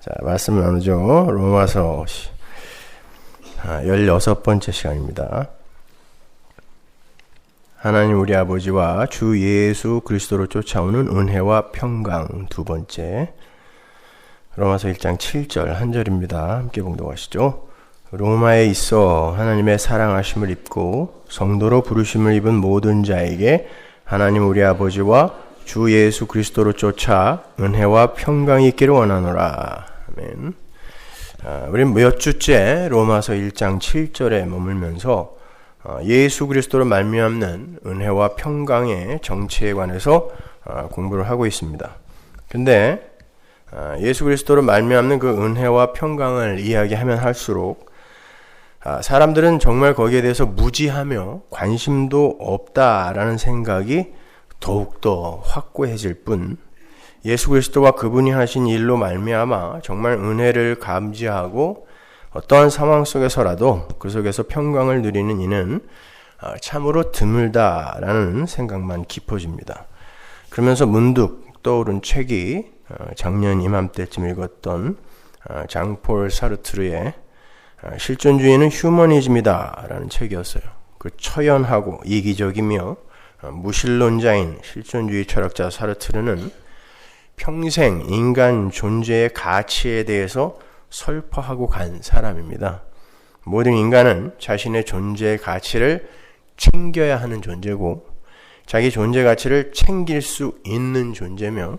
자, 말씀 나누죠. 로마서 16번째 시간입니다. 하나님 우리 아버지와 주 예수 그리스도로 쫓아오는 은혜와 평강 두 번째. 로마서 1장 7절 한 절입니다. 함께 봉독하시죠. 로마에 있어 하나님의 사랑하심을 입고 성도로 부르심을 입은 모든 자에게 하나님 우리 아버지와 주 예수 그리스도로 쫓아 은혜와 평강이 있기를 원하노라. 아멘. 우리는 몇 주째 로마서 1장 7절에 머물면서 예수 그리스도로 말미암는 은혜와 평강의 정체에 관해서 공부를 하고 있습니다. 근데 예수 그리스도로 말미암는 그 은혜와 평강을 이야기하면 할수록 사람들은 정말 거기에 대해서 무지하며 관심도 없다라는 생각이 더욱더 확고해질 뿐, 예수 그리스도와 그분이 하신 일로 말미암아 정말 은혜를 감지하고 어떠한 상황 속에서라도 그 속에서 평강을 누리는 이는 참으로 드물다라는 생각만 깊어집니다. 그러면서 문득 떠오른 책이 작년 이맘때쯤 읽었던 장폴 사르트르의 실존주의는 휴머니즘이다 라는 책이었어요. 그 처연하고 이기적이며 무신론자인 실존주의 철학자 사르트르는 평생 인간 존재의 가치에 대해서 설파하고 간 사람입니다. 모든 인간은 자신의 존재의 가치를 챙겨야 하는 존재고 자기 존재 가치를 챙길 수 있는 존재며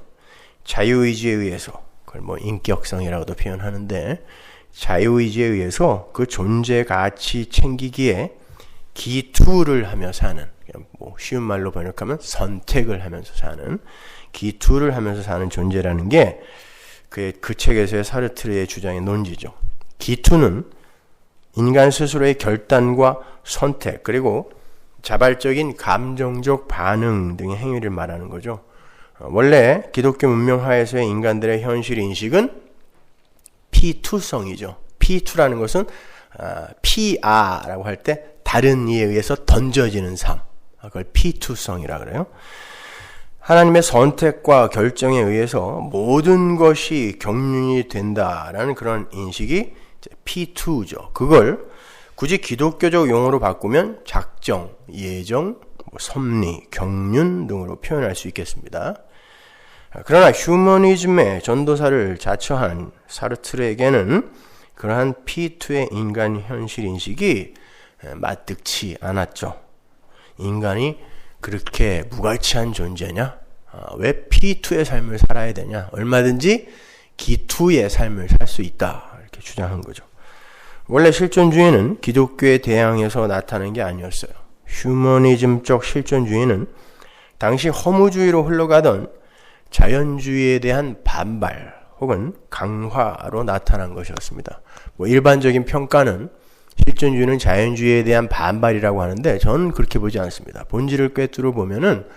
자유의지에 의해서, 그걸 인격성이라고도 표현하는데, 자유의지에 의해서 그 존재 가치 챙기기에 기투를 하며 사는, 쉬운 말로 번역하면 선택을 하면서 사는, 기투를 하면서 사는 존재라는 게 그 책에서의 사르트르의 주장의 논지죠. 기투는 인간 스스로의 결단과 선택, 그리고 자발적인 감정적 반응 등의 행위를 말하는 거죠. 원래 기독교 문명 하에서의 인간들의 현실 인식은 P2성이죠. P2라는 것은 PR라고 할 때 다른 이에 의해서 던져지는 삶, 그걸 P2성이라 그래요. 하나님의 선택과 결정에 의해서 모든 것이 경륜이 된다라는 그런 인식이 P2죠. 그걸 굳이 기독교적 용어로 바꾸면 작정, 예정, 섭리, 경륜 등으로 표현할 수 있겠습니다. 그러나 휴머니즘의 전도사를 자처한 사르트르에게는 그러한 P2의 인간 현실 인식이 마뜩치 않았죠. 인간이 그렇게 무가치한 존재냐? 왜 P2의 삶을 살아야 되냐? 얼마든지 기투의 삶을 살 수 있다. 이렇게 주장한 거죠. 원래 실존주의는 기독교에 대항해서 나타난 게 아니었어요. 휴머니즘적 실존주의는 당시 허무주의로 흘러가던 자연주의에 대한 반발 혹은 강화로 나타난 것이었습니다. 일반적인 평가는 실존주의는 자연주의에 대한 반발이라고 하는데 저는 그렇게 보지 않습니다. 본질을 꿰뚫어 보면은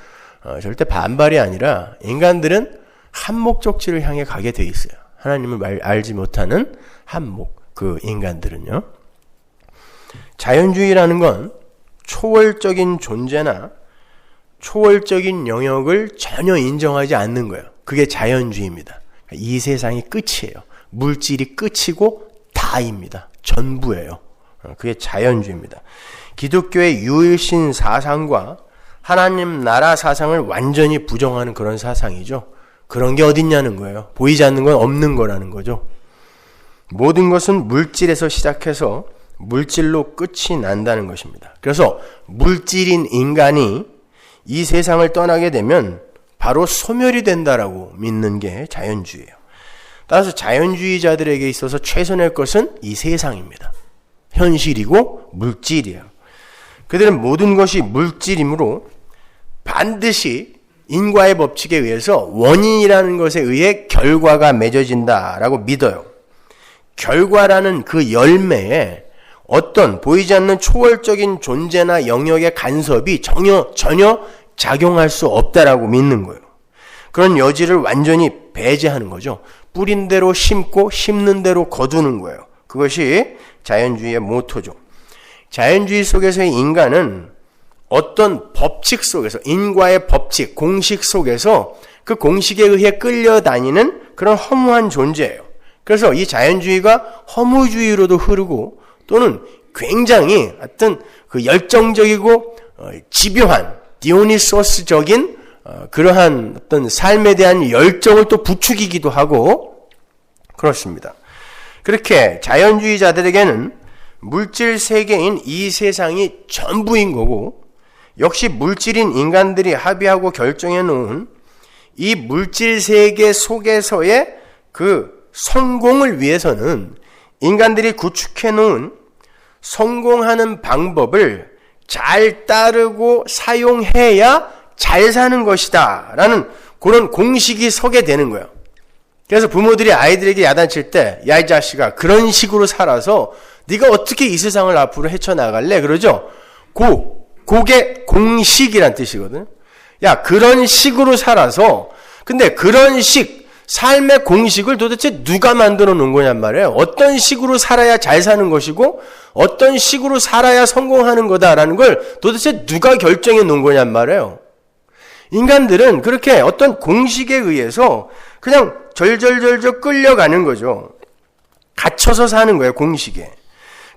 절대 반발이 아니라 인간들은 한 목적지를 향해 가게 돼 있어요. 하나님을 알지 못하는 한목, 그 인간들은요. 자연주의라는 건 초월적인 존재나 초월적인 영역을 전혀 인정하지 않는 거예요. 그게 자연주의입니다. 이 세상이 끝이에요. 물질이 끝이고 다입니다. 전부예요. 그게 자연주의입니다. 기독교의 유일신 사상과 하나님 나라 사상을 완전히 부정하는 그런 사상이죠. 그런 게 어딨냐는 거예요. 보이지 않는 건 없는 거라는 거죠. 모든 것은 물질에서 시작해서 물질로 끝이 난다는 것입니다. 그래서 물질인 인간이 이 세상을 떠나게 되면 바로 소멸이 된다라고 믿는 게 자연주의예요. 따라서 자연주의자들에게 있어서 최선의 것은 이 세상입니다. 현실이고 물질이에요. 그들은 모든 것이 물질이므로 반드시 인과의 법칙에 의해서 원인이라는 것에 의해 결과가 맺어진다라고 믿어요. 결과라는 그 열매에 어떤 보이지 않는 초월적인 존재나 영역의 간섭이 전혀 작용할 수 없다라고 믿는 거예요. 그런 여지를 완전히 배제하는 거죠. 뿌린 대로 심고 심는 대로 거두는 거예요. 그것이 자연주의의 모토죠. 자연주의 속에서의 인간은 어떤 법칙 속에서, 인과의 법칙, 공식 속에서 그 공식에 의해 끌려다니는 그런 허무한 존재예요. 그래서 이 자연주의가 허무주의로도 흐르고 또는 굉장히 어떤 그 열정적이고 집요한 디오니소스적인 그러한 어떤 삶에 대한 열정을 또 부추기기도 하고 그렇습니다. 그렇게 자연주의자들에게는 물질 세계인 이 세상이 전부인 거고 역시 물질인 인간들이 합의하고 결정해 놓은 이 물질 세계 속에서의 그 성공을 위해서는 인간들이 구축해 놓은 성공하는 방법을 잘 따르고 사용해야 잘 사는 것이다 라는 그런 공식이 서게 되는 거예요. 그래서 부모들이 아이들에게 야단칠 때 야 이 자식아 그런 식으로 살아서 네가 어떻게 이 세상을 앞으로 헤쳐나갈래? 그러죠. 그게 공식이란 뜻이거든. 야 그런 식으로 살아서 근데 그런 삶의 공식을 도대체 누가 만들어 놓은 거냔 말이에요. 어떤 식으로 살아야 잘 사는 것이고 어떤 식으로 살아야 성공하는 거다라는 걸 도대체 누가 결정해 놓은 거냔 말이에요. 인간들은 그렇게 어떤 공식에 의해서 그냥 절절절절 끌려가는 거죠. 갇혀서 사는 거예요, 공식에.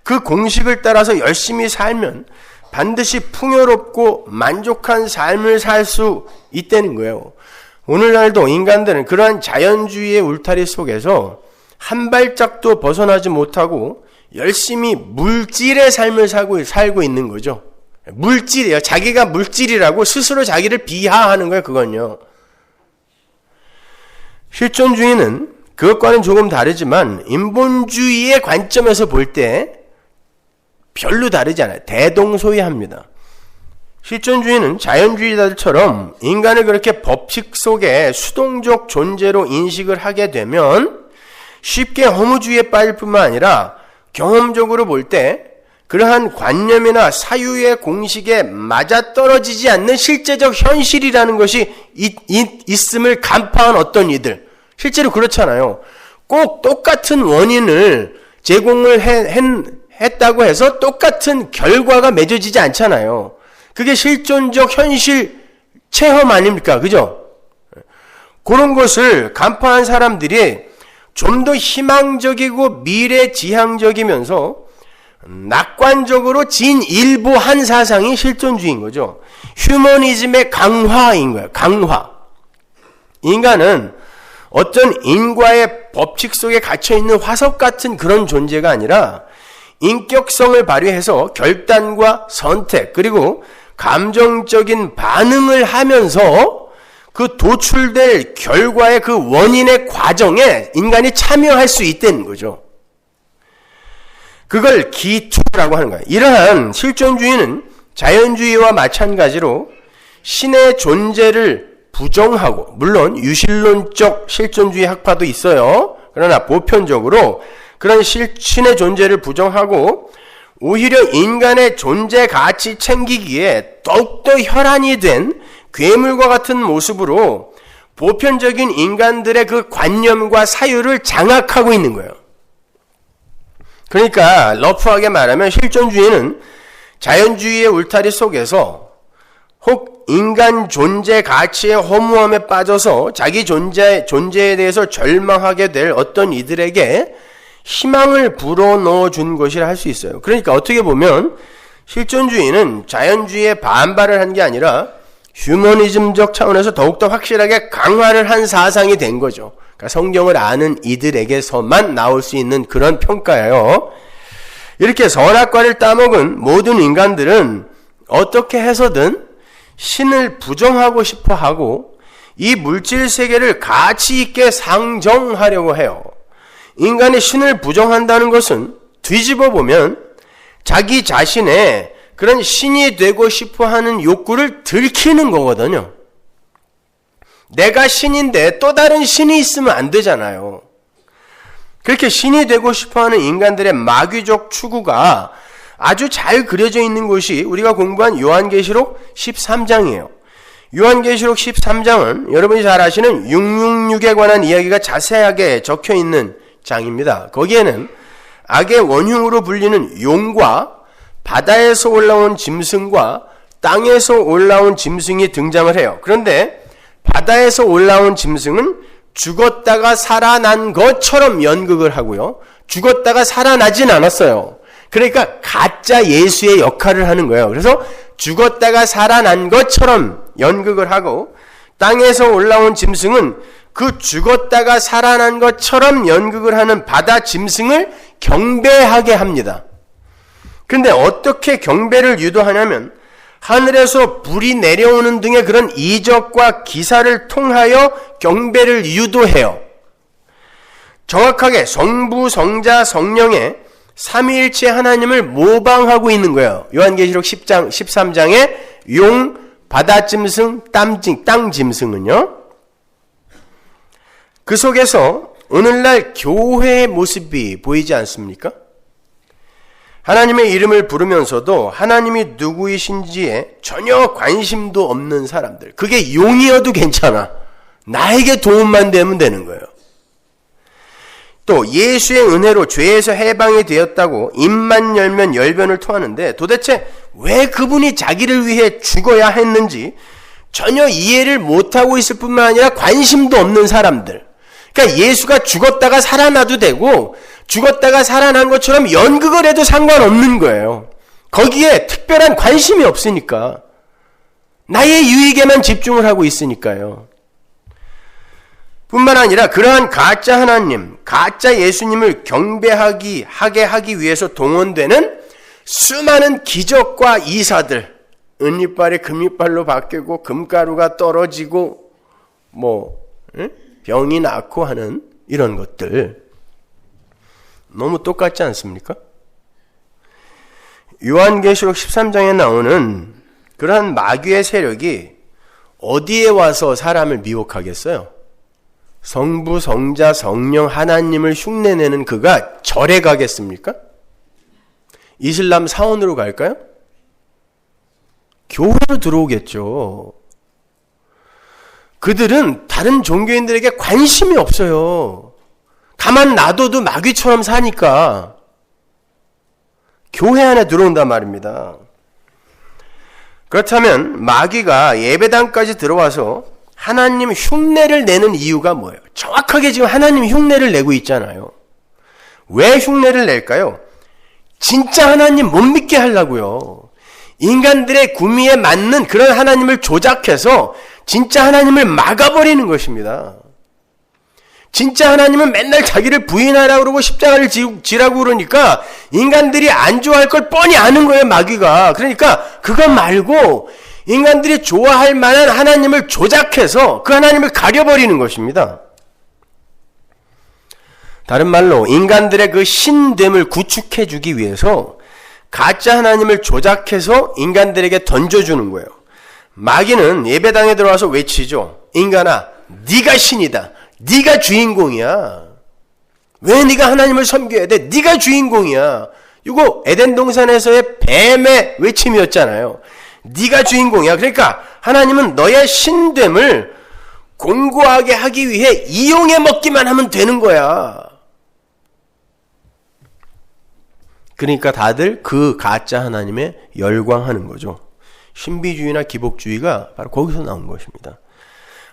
그 공식을 따라서 열심히 살면 반드시 풍요롭고 만족한 삶을 살 수 있다는 거예요. 오늘날도 인간들은 그러한 자연주의의 울타리 속에서 한 발짝도 벗어나지 못하고 열심히 물질의 삶을 살고 있는 거죠. 물질이에요. 자기가 물질이라고 스스로 자기를 비하하는 거예요. 그건요. 실존주의는 그것과는 조금 다르지만 인본주의의 관점에서 볼 때 별로 다르지 않아요. 대동소이합니다. 실존주의는 자연주의자들처럼 인간을 그렇게 법칙 속에 수동적 존재로 인식을 하게 되면 쉽게 허무주의에 빠질 뿐만 아니라 경험적으로 볼 때 그러한 관념이나 사유의 공식에 맞아떨어지지 않는 실제적 현실이라는 것이 있음을 간파한 어떤 이들. 실제로 그렇잖아요. 꼭 똑같은 원인을 제공을 했다고 해서 똑같은 결과가 맺어지지 않잖아요. 그게 실존적 현실 체험 아닙니까? 그죠? 그런 것을 간파한 사람들이 좀 더 희망적이고 미래지향적이면서 낙관적으로 진일보한 사상이 실존주의인 거죠. 휴머니즘의 강화인 거예요. 강화. 인간은 어떤 인과의 법칙 속에 갇혀있는 화석 같은 그런 존재가 아니라 인격성을 발휘해서 결단과 선택 그리고 감정적인 반응을 하면서 그 도출될 결과의 그 원인의 과정에 인간이 참여할 수 있다는 거죠. 그걸 기투라고 하는 거예요. 이러한 실존주의는 자연주의와 마찬가지로 신의 존재를 부정하고, 물론 유실론적 실존주의 학파도 있어요. 그러나 보편적으로 그런 신의 존재를 부정하고 오히려 인간의 존재 가치 챙기기에 더욱더 혈안이 된 괴물과 같은 모습으로 보편적인 인간들의 그 관념과 사유를 장악하고 있는 거예요. 그러니까 러프하게 말하면 실존주의는 자연주의의 울타리 속에서 혹 인간 존재 가치의 허무함에 빠져서 자기 존재에 대해서 절망하게 될 어떤 이들에게 희망을 불어넣어 준 것이라 할 수 있어요. 그러니까 어떻게 보면 실존주의는 자연주의에 반발을 한 게 아니라 휴머니즘적 차원에서 더욱더 확실하게 강화를 한 사상이 된 거죠. 그러니까 성경을 아는 이들에게서만 나올 수 있는 그런 평가예요. 이렇게 선악과를 따먹은 모든 인간들은 어떻게 해서든 신을 부정하고 싶어 하고 이 물질 세계를 가치 있게 상정하려고 해요. 인간이 신을 부정한다는 것은 뒤집어 보면 자기 자신의 그런 신이 되고 싶어 하는 욕구를 들키는 거거든요. 내가 신인데 또 다른 신이 있으면 안 되잖아요. 그렇게 신이 되고 싶어 하는 인간들의 마귀적 추구가 아주 잘 그려져 있는 것이 우리가 공부한 요한계시록 13장이에요. 요한계시록 13장은 여러분이 잘 아시는 666에 관한 이야기가 자세하게 적혀 있는 장입니다. 거기에는 악의 원흉으로 불리는 용과 바다에서 올라온 짐승과 땅에서 올라온 짐승이 등장을 해요. 그런데 바다에서 올라온 짐승은 죽었다가 살아난 것처럼 연극을 하고요. 죽었다가 살아나진 않았어요. 그러니까 가짜 예수의 역할을 하는 거예요. 그래서 죽었다가 살아난 것처럼 연극을 하고 땅에서 올라온 짐승은 그 죽었다가 살아난 것처럼 연극을 하는 바다 짐승을 경배하게 합니다. 그런데 어떻게 경배를 유도하냐면 하늘에서 불이 내려오는 등의 그런 이적과 기사를 통하여 경배를 유도해요. 정확하게 성부, 성자, 성령의 삼위일체 하나님을 모방하고 있는 거예요. 요한계시록 10장, 13장의 용, 바다짐승, 땅짐승은요. 그 속에서 오늘날 교회의 모습이 보이지 않습니까? 하나님의 이름을 부르면서도 하나님이 누구이신지에 전혀 관심도 없는 사람들. 그게 용이어도 괜찮아. 나에게 도움만 되면 되는 거예요. 또 예수의 은혜로 죄에서 해방이 되었다고 입만 열면 열변을 토하는데 도대체 왜 그분이 자기를 위해 죽어야 했는지 전혀 이해를 못하고 있을 뿐만 아니라 관심도 없는 사람들. 그러니까 예수가 죽었다가 살아나도 되고 죽었다가 살아난 것처럼 연극을 해도 상관없는 거예요. 거기에 특별한 관심이 없으니까. 나의 유익에만 집중을 하고 있으니까요. 뿐만 아니라 그러한 가짜 하나님, 가짜 예수님을 경배하게 하기 위해서 동원되는 수많은 기적과 이사들, 은이빨이 금이빨로 바뀌고 금가루가 떨어지고 병이 낫고 하는 이런 것들 너무 똑같지 않습니까? 요한계시록 13장에 나오는 그러한 마귀의 세력이 어디에 와서 사람을 미혹하겠어요? 성부, 성자, 성령 하나님을 흉내내는 그가 절에 가겠습니까? 이슬람 사원으로 갈까요? 교회로 들어오겠죠. 그들은 다른 종교인들에게 관심이 없어요. 가만 놔둬도 마귀처럼 사니까 교회 안에 들어온단 말입니다. 그렇다면 마귀가 예배당까지 들어와서 하나님 흉내를 내는 이유가 뭐예요? 정확하게 지금 하나님 흉내를 내고 있잖아요. 왜 흉내를 낼까요? 진짜 하나님 못 믿게 하려고요. 인간들의 구미에 맞는 그런 하나님을 조작해서 진짜 하나님을 막아버리는 것입니다. 진짜 하나님은 맨날 자기를 부인하라고 그러고 십자가를 지라고 그러니까 인간들이 안 좋아할 걸 뻔히 아는 거예요, 마귀가. 그러니까 그것 말고 인간들이 좋아할 만한 하나님을 조작해서 그 하나님을 가려버리는 것입니다. 다른 말로 인간들의 그 신됨을 구축해주기 위해서 가짜 하나님을 조작해서 인간들에게 던져주는 거예요. 마귀는 예배당에 들어와서 외치죠. 인간아, 네가 신이다. 네가 주인공이야. 왜 네가 하나님을 섬겨야 돼? 네가 주인공이야. 이거 에덴 동산에서의 뱀의 외침이었잖아요. 네가 주인공이야. 그러니까 하나님은 너의 신됨을 공고하게 하기 위해 이용해 먹기만 하면 되는 거야. 그러니까 다들 그 가짜 하나님에 열광하는 거죠. 신비주의나 기복주의가 바로 거기서 나온 것입니다.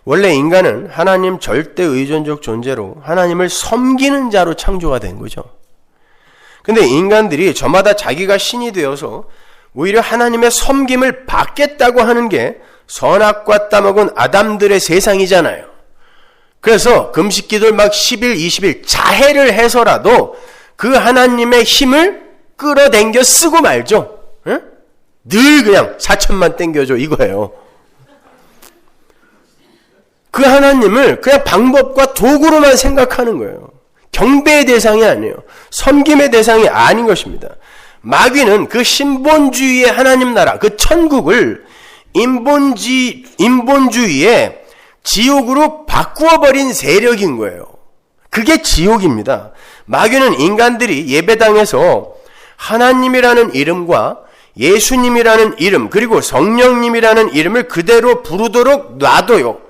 원래 인간은 하나님 절대 의존적 존재로 하나님을 섬기는 자로 창조가 된 거죠. 근데 인간들이 저마다 자기가 신이 되어서 오히려 하나님의 섬김을 받겠다고 하는 게 선악과 따먹은 아담들의 세상이잖아요. 그래서 금식기도를 막 10일, 20일 자해를 해서라도 그 하나님의 힘을 끌어당겨 쓰고 말죠. 응? 늘 그냥 4천만 땡겨줘 이거예요. 그 하나님을 그냥 방법과 도구로만 생각하는 거예요. 경배의 대상이 아니에요. 섬김의 대상이 아닌 것입니다. 마귀는 그 신본주의의 하나님 나라, 그 천국을 인본주의의 지옥으로 바꾸어버린 세력인 거예요. 그게 지옥입니다. 마귀는 인간들이 예배당에서 하나님이라는 이름과 예수님이라는 이름 그리고 성령님이라는 이름을 그대로 부르도록 놔둬요.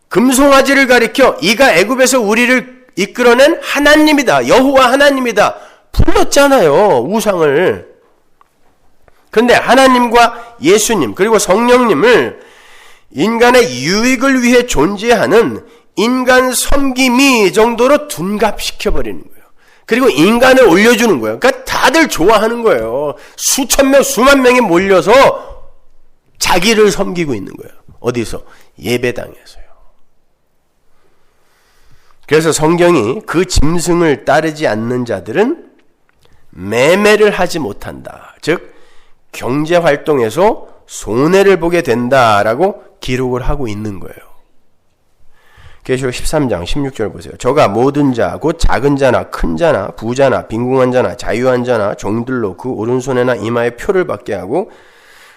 금송아지를 가리켜 이가 애굽에서 우리를 이끌어낸 하나님이다. 여호와 하나님이다. 불렀잖아요. 우상을. 그런데 하나님과 예수님 그리고 성령님을 인간의 유익을 위해 존재하는 인간 섬김이 정도로 둔갑시켜버리는 거예요. 그리고 인간을 올려주는 거예요. 그러니까 다들 좋아하는 거예요. 수천 명, 수만 명이 몰려서 자기를 섬기고 있는 거예요. 어디서? 예배당에서요. 그래서 성경이 그 짐승을 따르지 않는 자들은 매매를 하지 못한다. 즉 경제활동에서 손해를 보게 된다라고 기록을 하고 있는 거예요. 계시록 13장 16절 보세요. 저가 모든 자 곧 작은 자나 큰 자나 부자나 빈궁한 자나 자유한 자나 종들로 그 오른손에나 이마에 표를 받게 하고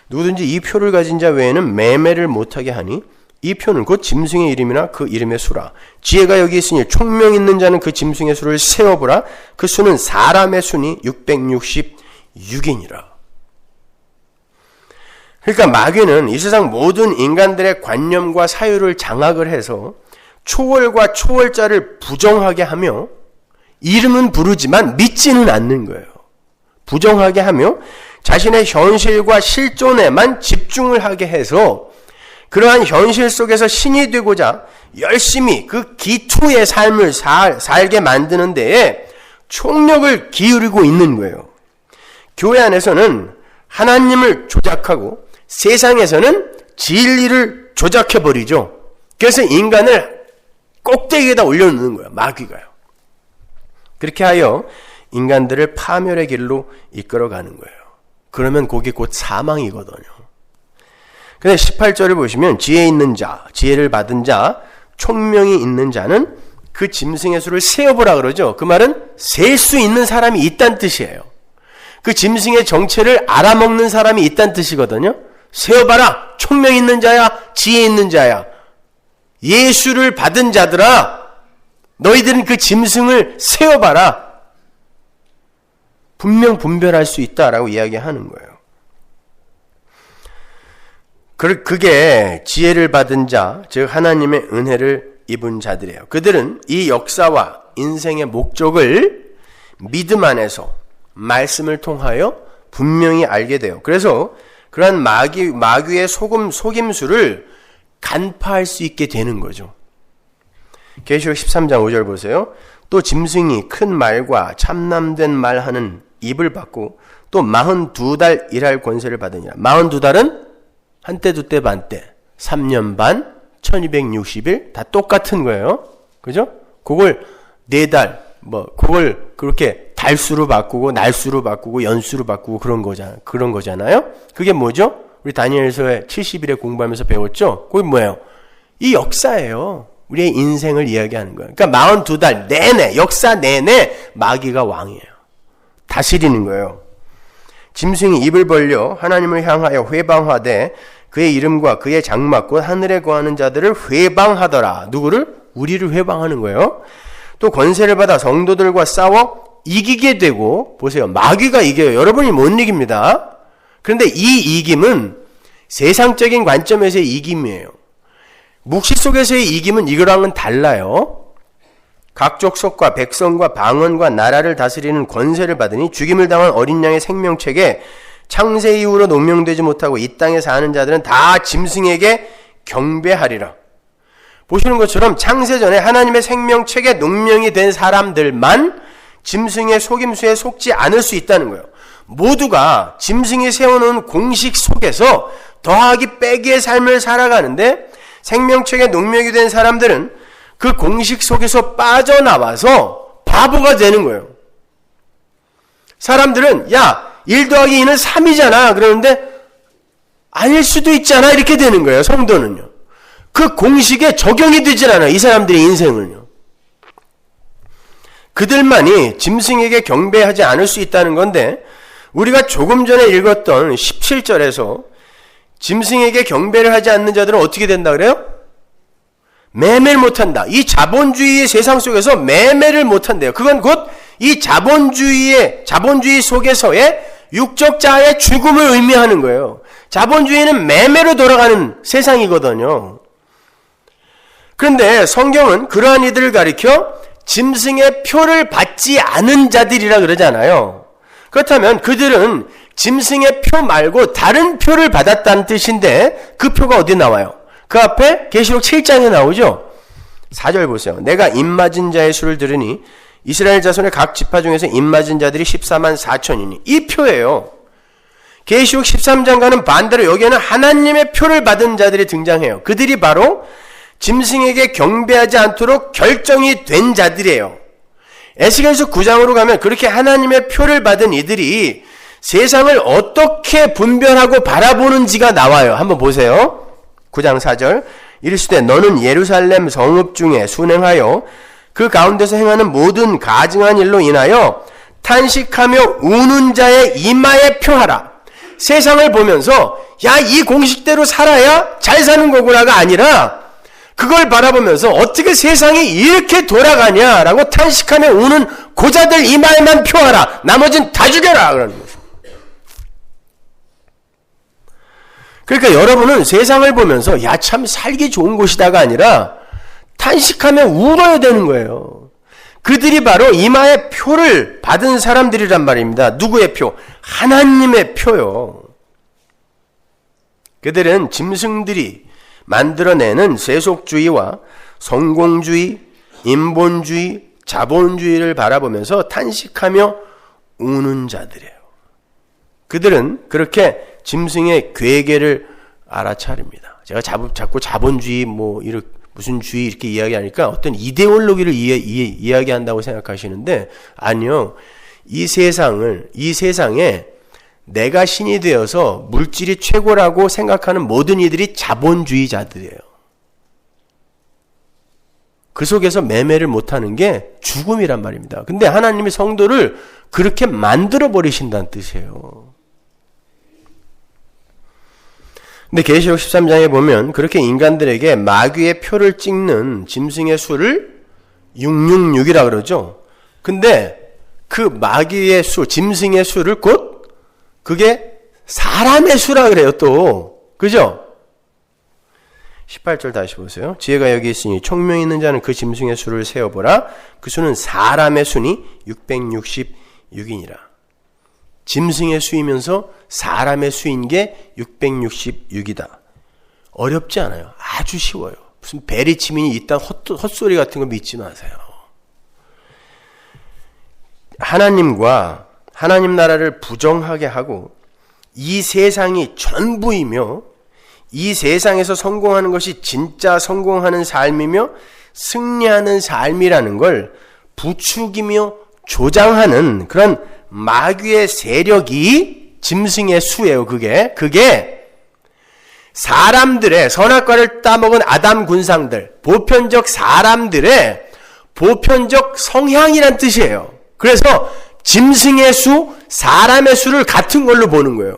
누구든지 이 표를 가진 자 외에는 매매를 못하게 하니 이 표는 곧 짐승의 이름이나 그 이름의 수라. 지혜가 여기 있으니 총명 있는 자는 그 짐승의 수를 세어보라. 그 수는 사람의 수니 666이니라. 그러니까 마귀는 이 세상 모든 인간들의 관념과 사유를 장악을 해서 초월과 초월자를 부정하게 하며 이름은 부르지만 믿지는 않는 거예요. 부정하게 하며 자신의 현실과 실존에만 집중을 하게 해서 그러한 현실 속에서 신이 되고자 열심히 그 기투의 삶을 살게 만드는 데에 총력을 기울이고 있는 거예요. 교회 안에서는 하나님을 조작하고 세상에서는 진리를 조작해버리죠. 그래서 인간을 꼭대기에다 올려놓는 거예요. 마귀가요. 그렇게 하여 인간들을 파멸의 길로 이끌어가는 거예요. 그러면 그게 곧 사망이거든요. 근데 18절을 보시면 지혜 있는 자, 지혜를 받은 자, 총명이 있는 자는 그 짐승의 수를 세어보라 그러죠. 그 말은 셀 수 있는 사람이 있다는 뜻이에요. 그 짐승의 정체를 알아먹는 사람이 있다는 뜻이거든요. 세어봐라. 총명 있는 자야, 지혜 있는 자야. 예수를 받은 자들아, 너희들은 그 짐승을 세어봐라. 분명 분별할 수 있다라고 이야기하는 거예요. 그게 지혜를 받은 자, 즉 하나님의 은혜를 입은 자들이에요. 그들은 이 역사와 인생의 목적을 믿음 안에서 말씀을 통하여 분명히 알게 돼요. 그래서 그러한 마귀의 속임수를 간파할 수 있게 되는 거죠. 계시록 13장 5절 보세요. 또 짐승이 큰 말과 참남된 말하는 입을 받고 또 42달 일할 권세를 받으니라. 42달은 한때 두때 반때 3년 반 1260일 다 똑같은 거예요. 그죠? 그걸 4달 그걸 그렇게 달수로 바꾸고 날수로 바꾸고 연수로 바꾸고 그런 거잖아요. 그게 뭐죠? 우리 다니엘서의 70일에 공부하면서 배웠죠? 그게 뭐예요? 이 역사예요. 우리의 인생을 이야기하는 거예요. 그러니까 42달 내내, 역사 내내 마귀가 왕이에요. 다스리는 거예요. 짐승이 입을 벌려 하나님을 향하여 회방하되 그의 이름과 그의 장막 곧 하늘에 거하는 자들을 회방하더라. 누구를? 우리를 회방하는 거예요. 또 권세를 받아 성도들과 싸워 이기게 되고, 보세요. 마귀가 이겨요. 여러분이 못 이깁니다. 그런데 이 이김은 세상적인 관점에서의 이김이에요. 묵시 속에서의 이김은 이거랑은 달라요. 각 족속과 백성과 방언과 나라를 다스리는 권세를 받으니 죽임을 당한 어린 양의 생명책에 창세 이후로 농명되지 못하고 이 땅에 사는 자들은 다 짐승에게 경배하리라. 보시는 것처럼 창세 전에 하나님의 생명책에 농명이 된 사람들만 짐승의 속임수에 속지 않을 수 있다는 거예요. 모두가 짐승이 세워놓은 공식 속에서 더하기 빼기의 삶을 살아가는데 생명책에 농명이 된 사람들은 그 공식 속에서 빠져나와서 바보가 되는 거예요. 사람들은 1 더하기 2는 3이잖아. 그러는데 아닐 수도 있잖아. 이렇게 되는 거예요. 성도는요. 그 공식에 적용이 되질 않아요. 이 사람들의 인생은요. 그들만이 짐승에게 경배하지 않을 수 있다는 건데 우리가 조금 전에 읽었던 17절에서 짐승에게 경배를 하지 않는 자들은 어떻게 된다 그래요? 매매를 못한다. 이 자본주의의 세상 속에서 매매를 못한대요. 그건 곧 이 자본주의 속에서의 육적자의 죽음을 의미하는 거예요. 자본주의는 매매로 돌아가는 세상이거든요. 그런데 성경은 그러한 이들을 가리켜 짐승의 표를 받지 않은 자들이라 그러잖아요. 그렇다면 그들은 짐승의 표 말고 다른 표를 받았다는 뜻인데 그 표가 어디 나와요? 그 앞에 계시록 7장에 나오죠. 4절 보세요. 내가 입맞은 자의 수를 들으니 이스라엘 자손의 각 지파 중에서 입맞은 자들이 14만 4천이니 이 표예요. 계시록 13장과는 반대로 여기에는 하나님의 표를 받은 자들이 등장해요. 그들이 바로 짐승에게 경배하지 않도록 결정이 된 자들이에요. 에스겔서 9장으로 가면 그렇게 하나님의 표를 받은 이들이 세상을 어떻게 분별하고 바라보는지가 나와요. 한번 보세요. 9장 4절. 이르시되 너는 예루살렘 성읍 중에 순행하여 그 가운데서 행하는 모든 가증한 일로 인하여 탄식하며 우는 자의 이마에 표하라. 세상을 보면서 야, 이 공식대로 살아야 잘 사는 거구나가 아니라 그걸 바라보면서 어떻게 세상이 이렇게 돌아가냐라고 탄식하며 우는 고자들 이마에만 표하라. 나머진 다 죽여라. 그러는 거죠. 그러니까 여러분은 세상을 보면서 야, 참 살기 좋은 곳이다가 아니라 탄식하며 울어야 되는 거예요. 그들이 바로 이마에 표를 받은 사람들이란 말입니다. 누구의 표? 하나님의 표요. 그들은 짐승들이 만들어내는 세속주의와 성공주의, 인본주의, 자본주의를 바라보면서 탄식하며 우는 자들이에요. 그들은 그렇게 짐승의 괴계를 알아차립니다. 제가 자꾸 자본주의 무슨 주의 이렇게 이야기하니까 어떤 이데올로기를 이야기한다고 생각하시는데 아니요. 이 세상에 내가 신이 되어서 물질이 최고라고 생각하는 모든 이들이 자본주의자들이에요. 그 속에서 매매를 못하는 게 죽음이란 말입니다. 근데 하나님이 성도를 그렇게 만들어 버리신다는 뜻이에요. 근데 계시록 13장에 보면 그렇게 인간들에게 마귀의 표를 찍는 짐승의 수를 666이라 그러죠. 근데 그 마귀의 수, 짐승의 수를 곧 그게 사람의 수라 그래요, 또. 그죠? 18절 다시 보세요. 지혜가 여기 있으니 총명이 있는 자는 그 짐승의 수를 세어보라. 그 수는 사람의 수니 666이니라. 짐승의 수이면서 사람의 수인 게 666이다. 어렵지 않아요. 아주 쉬워요. 무슨 베리치민이 있다는 헛소리 같은 거 믿지 마세요. 하나님과 하나님 나라를 부정하게 하고 이 세상이 전부이며 이 세상에서 성공하는 것이 진짜 성공하는 삶이며 승리하는 삶이라는 걸 부추기며 조장하는 그런 마귀의 세력이 짐승의 수예요. 그게 사람들의 선악과를 따먹은 아담 군상들, 보편적 사람들의 보편적 성향이란 뜻이에요. 그래서 짐승의 수, 사람의 수를 같은 걸로 보는 거예요.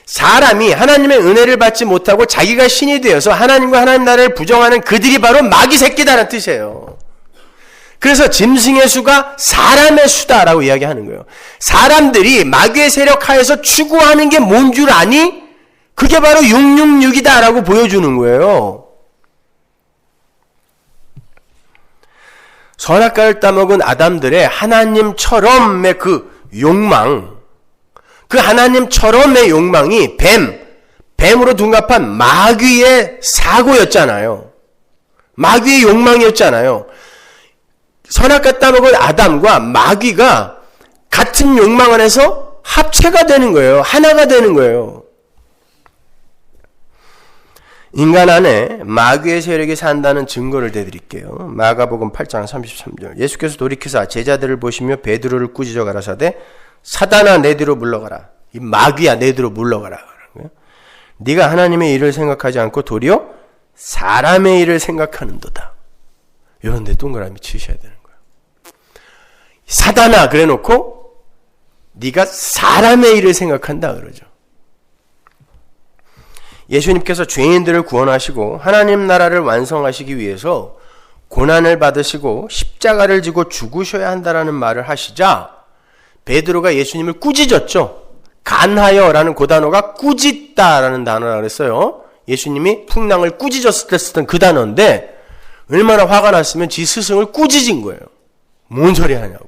사람이 하나님의 은혜를 받지 못하고 자기가 신이 되어서 하나님과 하나님 나라를 부정하는 그들이 바로 마귀 새끼다라는 뜻이에요. 그래서 짐승의 수가 사람의 수다라고 이야기하는 거예요. 사람들이 마귀의 세력 하에서 추구하는 게 뭔 줄 아니? 그게 바로 666이다라고 보여주는 거예요. 선악과를 따먹은 아담들의 하나님처럼의 그 욕망, 그 하나님처럼의 욕망이 뱀으로 둔갑한 마귀의 사고였잖아요. 마귀의 욕망이었잖아요. 선악과 따먹은 아담과 마귀가 같은 욕망 안에서 합체가 되는 거예요. 하나가 되는 거예요. 인간 안에 마귀의 세력이 산다는 증거를 대드릴게요. 마가복음 8장 33절. 예수께서 돌이키사 제자들을 보시며 베드로를 꾸짖어 가라사대 사단아 내 뒤로 물러가라. 이 마귀야 내 뒤로 물러가라. 네가 하나님의 일을 생각하지 않고 도리어 사람의 일을 생각하는도다. 이런 데 동그라미 치셔야 되는 거예요. 사단아 그래놓고 네가 사람의 일을 생각한다 그러죠. 예수님께서 죄인들을 구원하시고 하나님 나라를 완성하시기 위해서 고난을 받으시고 십자가를 지고 죽으셔야 한다라는 말을 하시자 베드로가 예수님을 꾸짖었죠. 간하여라는 그 단어가 꾸짖다라는 단어라 그랬어요. 예수님이 풍랑을 꾸짖었을 때 쓰던 그 단어인데 얼마나 화가 났으면 지 스승을 꾸짖은 거예요. 뭔 소리 하냐고.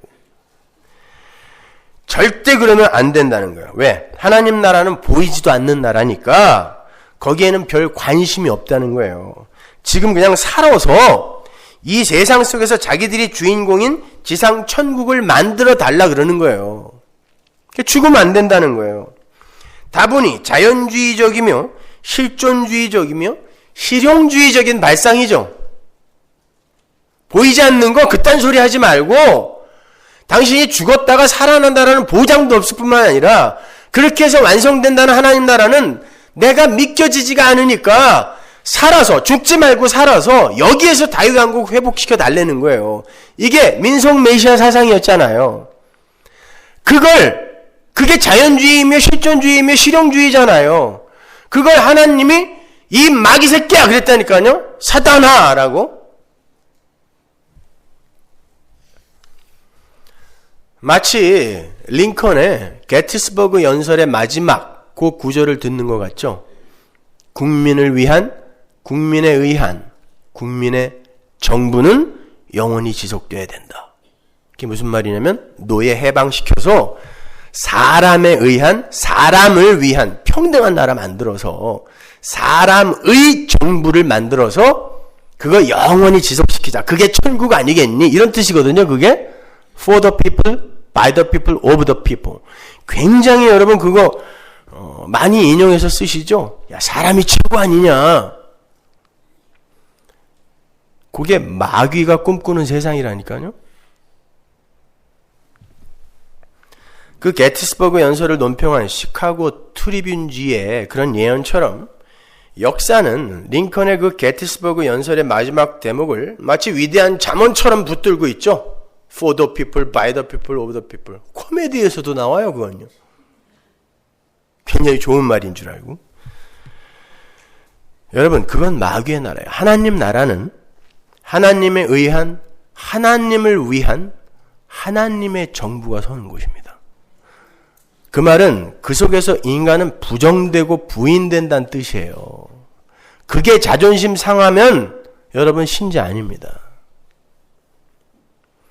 절대 그러면 안 된다는 거예요. 왜? 하나님 나라는 보이지도 않는 나라니까 거기에는 별 관심이 없다는 거예요. 지금 그냥 살아서 이 세상 속에서 자기들이 주인공인 지상 천국을 만들어 달라 그러는 거예요. 죽으면 안 된다는 거예요. 다분히 자연주의적이며 실존주의적이며 실용주의적인 발상이죠. 보이지 않는 거 그딴 소리 하지 말고 당신이 죽었다가 살아난다라는 보장도 없을 뿐만 아니라 그렇게 해서 완성된다는 하나님 나라는 내가 믿겨지지가 않으니까 살아서 죽지 말고 살아서 여기에서 다윗왕국 회복시켜 달라는 거예요. 이게 민속 메시아 사상이었잖아요. 그게 자연주의이며 실존주의이며 실용주의잖아요. 그걸 하나님이 이 마귀 새끼야 그랬다니까요. 사단아 라고. 마치 링컨의 게티스버그 연설의 마지막 그 구절을 듣는 것 같죠. 국민을 위한, 국민에 의한, 국민의 정부는 영원히 지속돼야 된다. 그게 무슨 말이냐면 노예 해방시켜서 사람에 의한, 사람을 위한 평등한 나라 만들어서 사람의 정부를 만들어서 그거 영원히 지속시키자. 그게 천국 아니겠니? 이런 뜻이거든요. 그게 for the people, by the people, of the people. 굉장히 여러분 그거 많이 인용해서 쓰시죠? 야, 사람이 최고 아니냐? 그게 마귀가 꿈꾸는 세상이라니까요. 그 게티스버그 연설을 논평한 시카고 트리뷴지의 그런 예언처럼 역사는 링컨의 그 게티스버그 연설의 마지막 대목을 마치 위대한 잠언처럼 붙들고 있죠. For the people, by the people, of the people. 코미디에서도 나와요, 그건요. 굉장히 좋은 말인 줄 알고. 여러분, 그건 마귀의 나라예요. 하나님 나라는 하나님에 의한, 하나님을 위한 하나님의 정부가 서는 곳입니다. 그 말은 그 속에서 인간은 부정되고 부인된다는 뜻이에요. 그게 자존심 상하면 여러분 신자 아닙니다.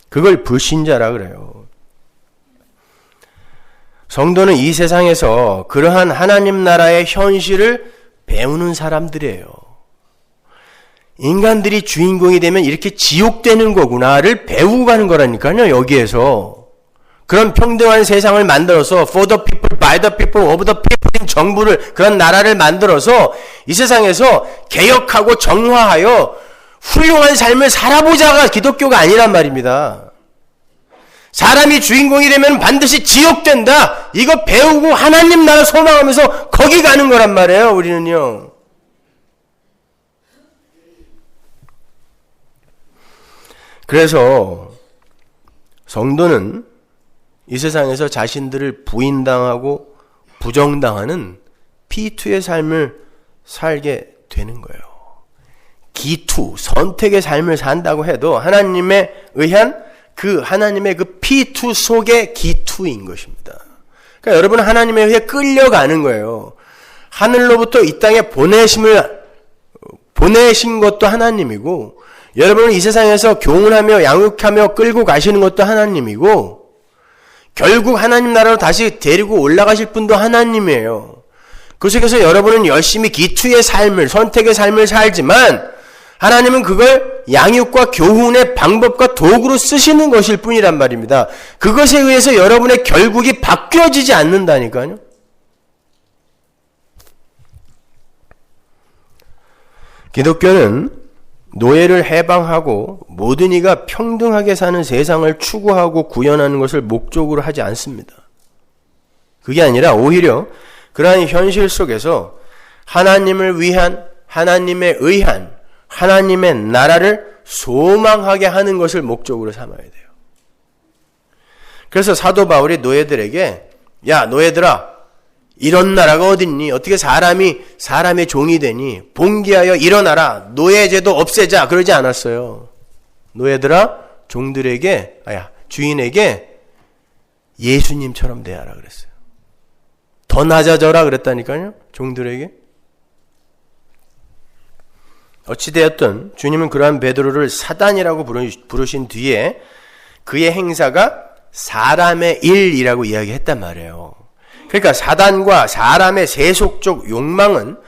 그걸 불신자라 그래요. 성도는 이 세상에서 그러한 하나님 나라의 현실을 배우는 사람들이에요. 인간들이 주인공이 되면 이렇게 지옥되는 거구나를 배우고 가는 거라니까요. 여기에서. 그런 평등한 세상을 만들어서 for the people, by the people, of the people인 정부를, 그런 나라를 만들어서 이 세상에서 개혁하고 정화하여 훌륭한 삶을 살아보자가 기독교가 아니란 말입니다. 사람이 주인공이 되면 반드시 지옥된다. 이거 배우고 하나님 나라 소망하면서 거기 가는 거란 말이에요. 우리는요. 그래서 성도는 이 세상에서 자신들을 부인당하고 부정당하는 P2의 삶을 살게 되는 거예요. 기투, 선택의 삶을 산다고 해도 하나님에 의한 하나님의 그 P2 속의 기투인 것입니다. 그러니까 여러분은 하나님에 의해 끌려가는 거예요. 하늘로부터 이 땅에 보내신 것도 하나님이고, 여러분은 이 세상에서 교훈하며 양육하며 끌고 가시는 것도 하나님이고, 결국 하나님 나라로 다시 데리고 올라가실 분도 하나님이에요. 그 속에서 여러분은 열심히 기투의 삶을, 선택의 삶을 살지만 하나님은 그걸 양육과 교훈의 방법과 도구로 쓰시는 것일 뿐이란 말입니다. 그것에 의해서 여러분의 결국이 바뀌어지지 않는다니까요. 기독교는 노예를 해방하고 모든 이가 평등하게 사는 세상을 추구하고 구현하는 것을 목적으로 하지 않습니다. 그게 아니라 오히려 그러한 현실 속에서 하나님을 위한, 하나님에 의한 하나님의 나라를 소망하게 하는 것을 목적으로 삼아야 돼요. 그래서 사도 바울이 노예들에게, 야 노예들아, 이런 나라가 어딨니? 어떻게 사람의 종이 되니? 봉기하여 일어나라. 노예제도 없애자. 그러지 않았어요. 노예들아, 종들에게, 주인에게 예수님처럼 대하라 그랬어요. 더 낮아져라 그랬다니까요. 종들에게. 어찌되었든 주님은 그러한 베드로를 사단이라고 부르신 뒤에 그의 행사가 사람의 일이라고 이야기했단 말이에요. 그러니까 사단과 사람의 세속적 욕망은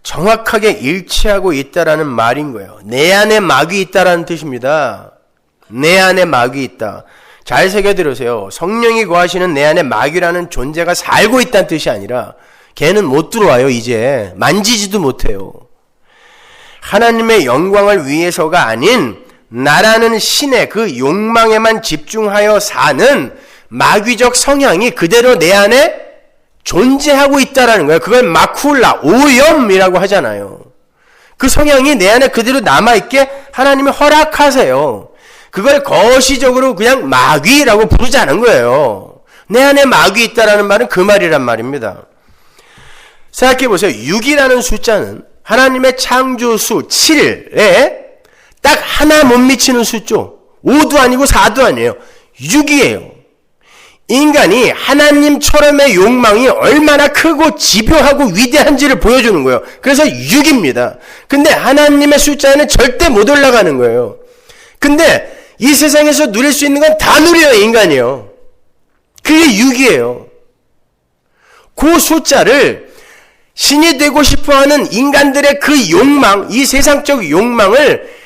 정확하게 일치하고 있다라는 말인 거예요. 내 안에 막이 있다라는 뜻입니다. 내 안에 막이 있다. 잘 새겨들으세요. 성령이 거하시는 내 안에 마귀라는 존재가 살고 있다는 뜻이 아니라 걔는 못 들어와요. 이제 만지지도 못해요. 하나님의 영광을 위해서가 아닌 나라는 신의 그 욕망에만 집중하여 사는 마귀적 성향이 그대로 내 안에 존재하고 있다라는 거예요. 그걸 마쿨라, 오염이라고 하잖아요. 그 성향이 내 안에 그대로 남아있게 하나님이 허락하세요. 그걸 거시적으로 그냥 마귀라고 부르자는 거예요. 내 안에 마귀 있다라는 말은 그 말이란 말입니다. 생각해 보세요. 6이라는 숫자는 하나님의 창조수 7에 딱 하나 못 미치는 숫죠. 5도 아니고 4도 아니에요. 6이에요. 인간이 하나님처럼의 욕망이 얼마나 크고 집요하고 위대한지를 보여주는 거예요. 그래서 6입니다. 근데 하나님의 숫자에는 절대 못 올라가는 거예요. 근데 이 세상에서 누릴 수 있는 건 다 누려요, 인간이요. 그게 6이에요. 그 숫자를 신이 되고 싶어하는 인간들의 그 욕망, 이 세상적 욕망을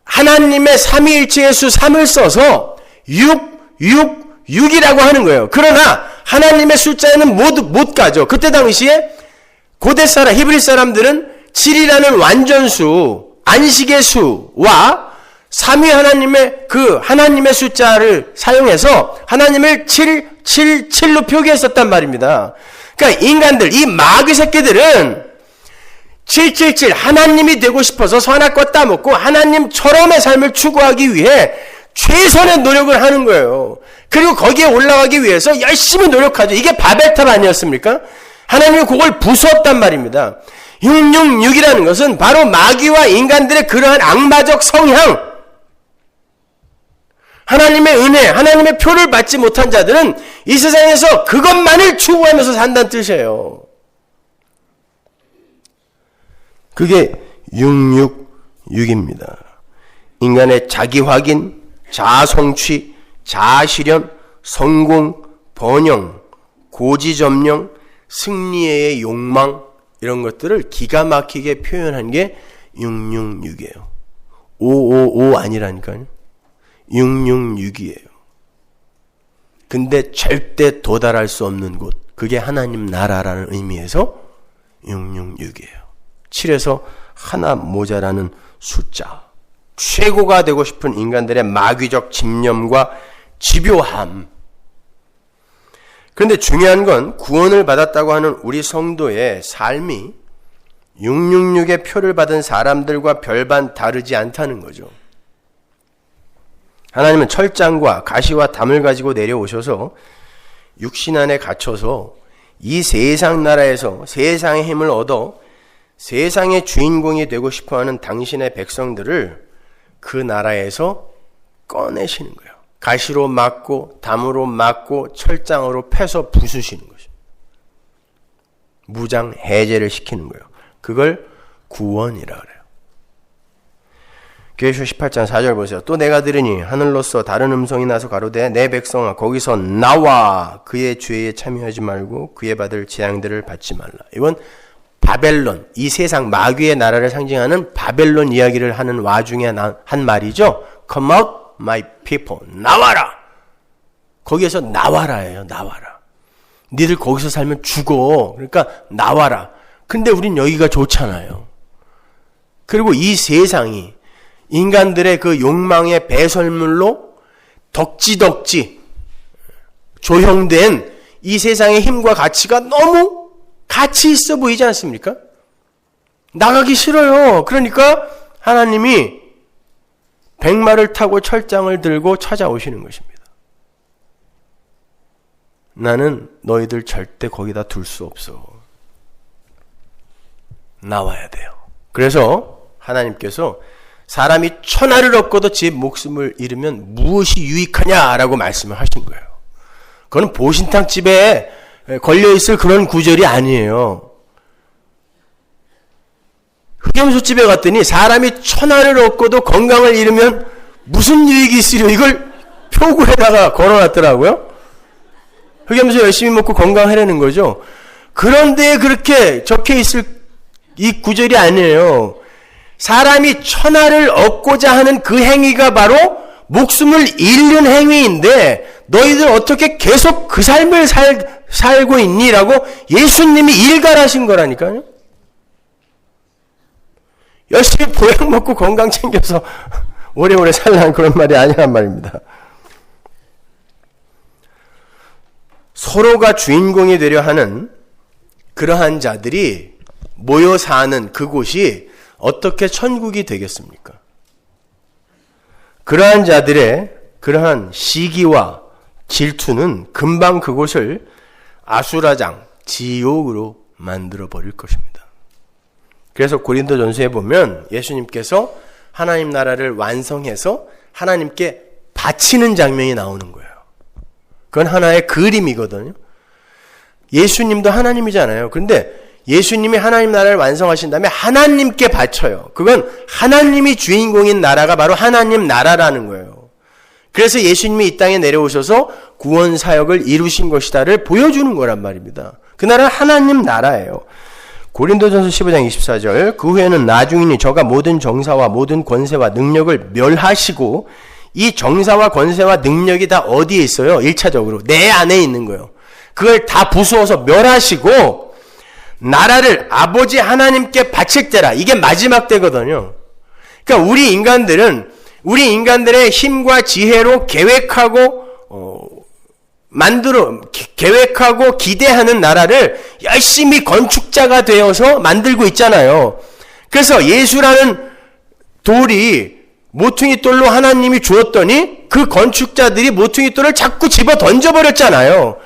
하나님의 삼위일체의 수 3을 써서 6이라고 하는 거예요. 그러나 하나님의 숫자에는 못 가죠. 그때 당시에 고대 사람, 히브리 사람들은 7이라는 완전수, 안식의 수와 삼위 하나님의 그 하나님의 숫자를 사용해서 하나님을 7로 표기했었단 말입니다. 그러니까 인간들, 이 마귀 새끼들은 777 하나님이 되고 싶어서 선악과 따먹고 하나님처럼의 삶을 추구하기 위해 최선의 노력을 하는 거예요. 그리고 거기에 올라가기 위해서 열심히 노력하죠. 이게 바벨탑 아니었습니까? 하나님이 그걸 부수었단 말입니다. 666이라는 것은 바로 마귀와 인간들의 그러한 악마적 성향, 하나님의 은혜, 하나님의 표를 받지 못한 자들은 이 세상에서 그것만을 추구하면서 산다는 뜻이에요. 그게 666입니다. 인간의 자기 확인, 자아 성취, 자아 실현, 성공, 번영, 고지 점령, 승리의 욕망, 이런 것들을 기가 막히게 표현한 게 666이에요. 555 아니라니까요. 666이에요. 근데 절대 도달할 수 없는 곳, 그게 하나님 나라라는 의미에서 666이에요. 7에서 하나 모자라는 숫자. 최고가 되고 싶은 인간들의 마귀적 집념과 집요함. 그런데 중요한 건 구원을 받았다고 하는 우리 성도의 삶이 666의 표를 받은 사람들과 별반 다르지 않다는 거죠. 하나님은 철장과 가시와 담을 가지고 내려오셔서 육신 안에 갇혀서 이 세상 나라에서 세상의 힘을 얻어 세상의 주인공이 되고 싶어하는 당신의 백성들을 그 나라에서 꺼내시는 거예요. 가시로 막고 담으로 막고 철장으로 패서 부수시는 거죠. 무장 해제를 시키는 거예요. 그걸 구원이라 그래요. 계시록 18장 4절 보세요. 또 내가 들으니 하늘로서 다른 음성이 나서 가로되 내 백성아 거기서 나와 그의 죄에 참여하지 말고 그의 받을 재앙들을 받지 말라. 이건 바벨론, 이 세상 마귀의 나라를 상징하는 바벨론 이야기를 하는 와중에 한 말이죠. Come out my people. 나와라. 거기에서 나와라예요. 나와라. 니들 거기서 살면 죽어. 그러니까 나와라. 근데 우린 여기가 좋잖아요. 그리고 이 세상이 인간들의 그 욕망의 배설물로 덕지덕지 조형된 이 세상의 힘과 가치가 너무 가치 있어 보이지 않습니까? 나가기 싫어요. 그러니까 하나님이 백마를 타고 철장을 들고 찾아오시는 것입니다. 나는 너희들 절대 거기다 둘 수 없어. 나와야 돼요. 그래서 하나님께서 사람이 천하를 얻고도 제 목숨을 잃으면 무엇이 유익하냐라고 말씀을 하신 거예요. 그건 보신탕집에 걸려있을 그런 구절이 아니에요. 흑염소집에 갔더니 사람이 천하를 얻고도 건강을 잃으면 무슨 유익이 있으려 이걸 표구에다가 걸어놨더라고요. 흑염소 열심히 먹고 건강하려는 거죠. 그런데 그렇게 적혀 있을 이 구절이 아니에요. 사람이 천하를 얻고자 하는 그 행위가 바로 목숨을 잃는 행위인데 너희들 어떻게 계속 그 삶을 살고 있니? 라고 예수님이 일갈하신 거라니까요. 열심히 보약 먹고 건강 챙겨서 오래오래 살라는 그런 말이 아니란 말입니다. 서로가 주인공이 되려 하는 그러한 자들이 모여 사는 그곳이 어떻게 천국이 되겠습니까? 그러한 자들의 그러한 시기와 질투는 금방 그곳을 아수라장, 지옥으로 만들어 버릴 것입니다. 그래서 고린도전서에 보면 예수님께서 하나님 나라를 완성해서 하나님께 바치는 장면이 나오는 거예요. 그건 하나의 그림이거든요. 예수님도 하나님이잖아요. 그런데 예수님이 하나님 나라를 완성하신 다음에 하나님께 바쳐요. 그건 하나님이 주인공인 나라가 바로 하나님 나라라는 거예요. 그래서 예수님이 이 땅에 내려오셔서 구원 사역을 이루신 것이다를 보여주는 거란 말입니다. 그 나라는 하나님 나라예요. 고린도전서 15장 24절 그 후에는 나중이니 저가 모든 정사와 모든 권세와 능력을 멸하시고 이 정사와 권세와 능력이 다 어디에 있어요? 1차적으로 내 안에 있는 거예요. 그걸 다 부수어서 멸하시고 나라를 아버지 하나님께 바칠 때라. 이게 마지막 때거든요. 그러니까 우리 인간들의 힘과 지혜로 계획하고 계획하고 기대하는 나라를 열심히 건축자가 되어서 만들고 있잖아요. 그래서 예수라는 돌이 모퉁이 돌로 하나님이 주었더니 그 건축자들이 모퉁이 돌을 자꾸 집어 던져버렸잖아요.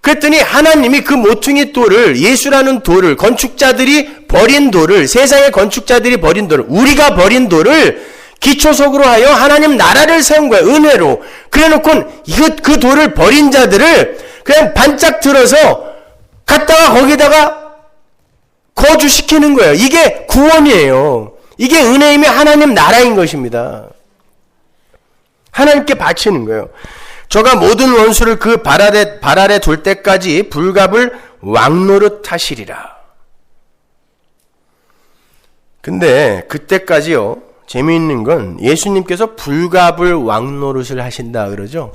그랬더니 하나님이 그 모퉁이 돌을, 예수라는 돌을, 건축자들이 버린 돌을, 세상의 건축자들이 버린 돌을, 우리가 버린 돌을 기초석으로 하여 하나님 나라를 세운 거예요. 은혜로. 그래 놓고 그 돌을 버린 자들을 그냥 반짝 들어서 갖다가 거기다가 거주시키는 거예요. 이게 구원이에요. 이게 은혜이며 하나님 나라인 것입니다. 하나님께 바치는 거예요. 저가 모든 원수를 그 발 아래 둘 때까지 불갑을 왕노릇 하시리라. 근데 그때까지요. 재미있는 건 예수님께서 불갑을 왕노릇을 하신다 그러죠.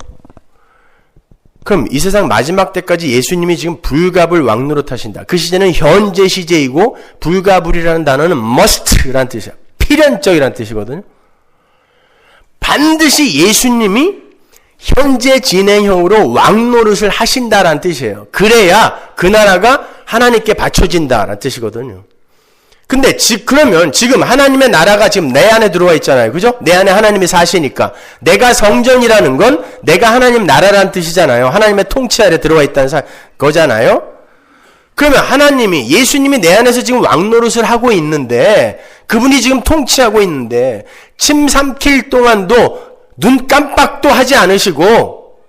그럼 이 세상 마지막 때까지 예수님이 지금 불갑을 왕노릇 하신다. 그 시제는 현재 시제이고 불가불이라는 단어는 must라는 뜻이야. 필연적이라는 뜻이거든요. 반드시 예수님이 현재 진행형으로 왕노릇을 하신다라는 뜻이에요. 그래야 그 나라가 하나님께 바쳐진다라는 뜻이거든요. 근데 그러면 지금 하나님의 나라가 지금 내 안에 들어와 있잖아요. 그죠? 내 안에 하나님이 사시니까. 내가 성전이라는 건 내가 하나님 나라라는 뜻이잖아요. 하나님의 통치 아래 들어와 있다는 거잖아요. 그러면 하나님이, 예수님이 내 안에서 지금 왕노릇을 하고 있는데, 그분이 지금 통치하고 있는데, 침 삼킬 동안도 눈 깜빡도 하지 않으시고,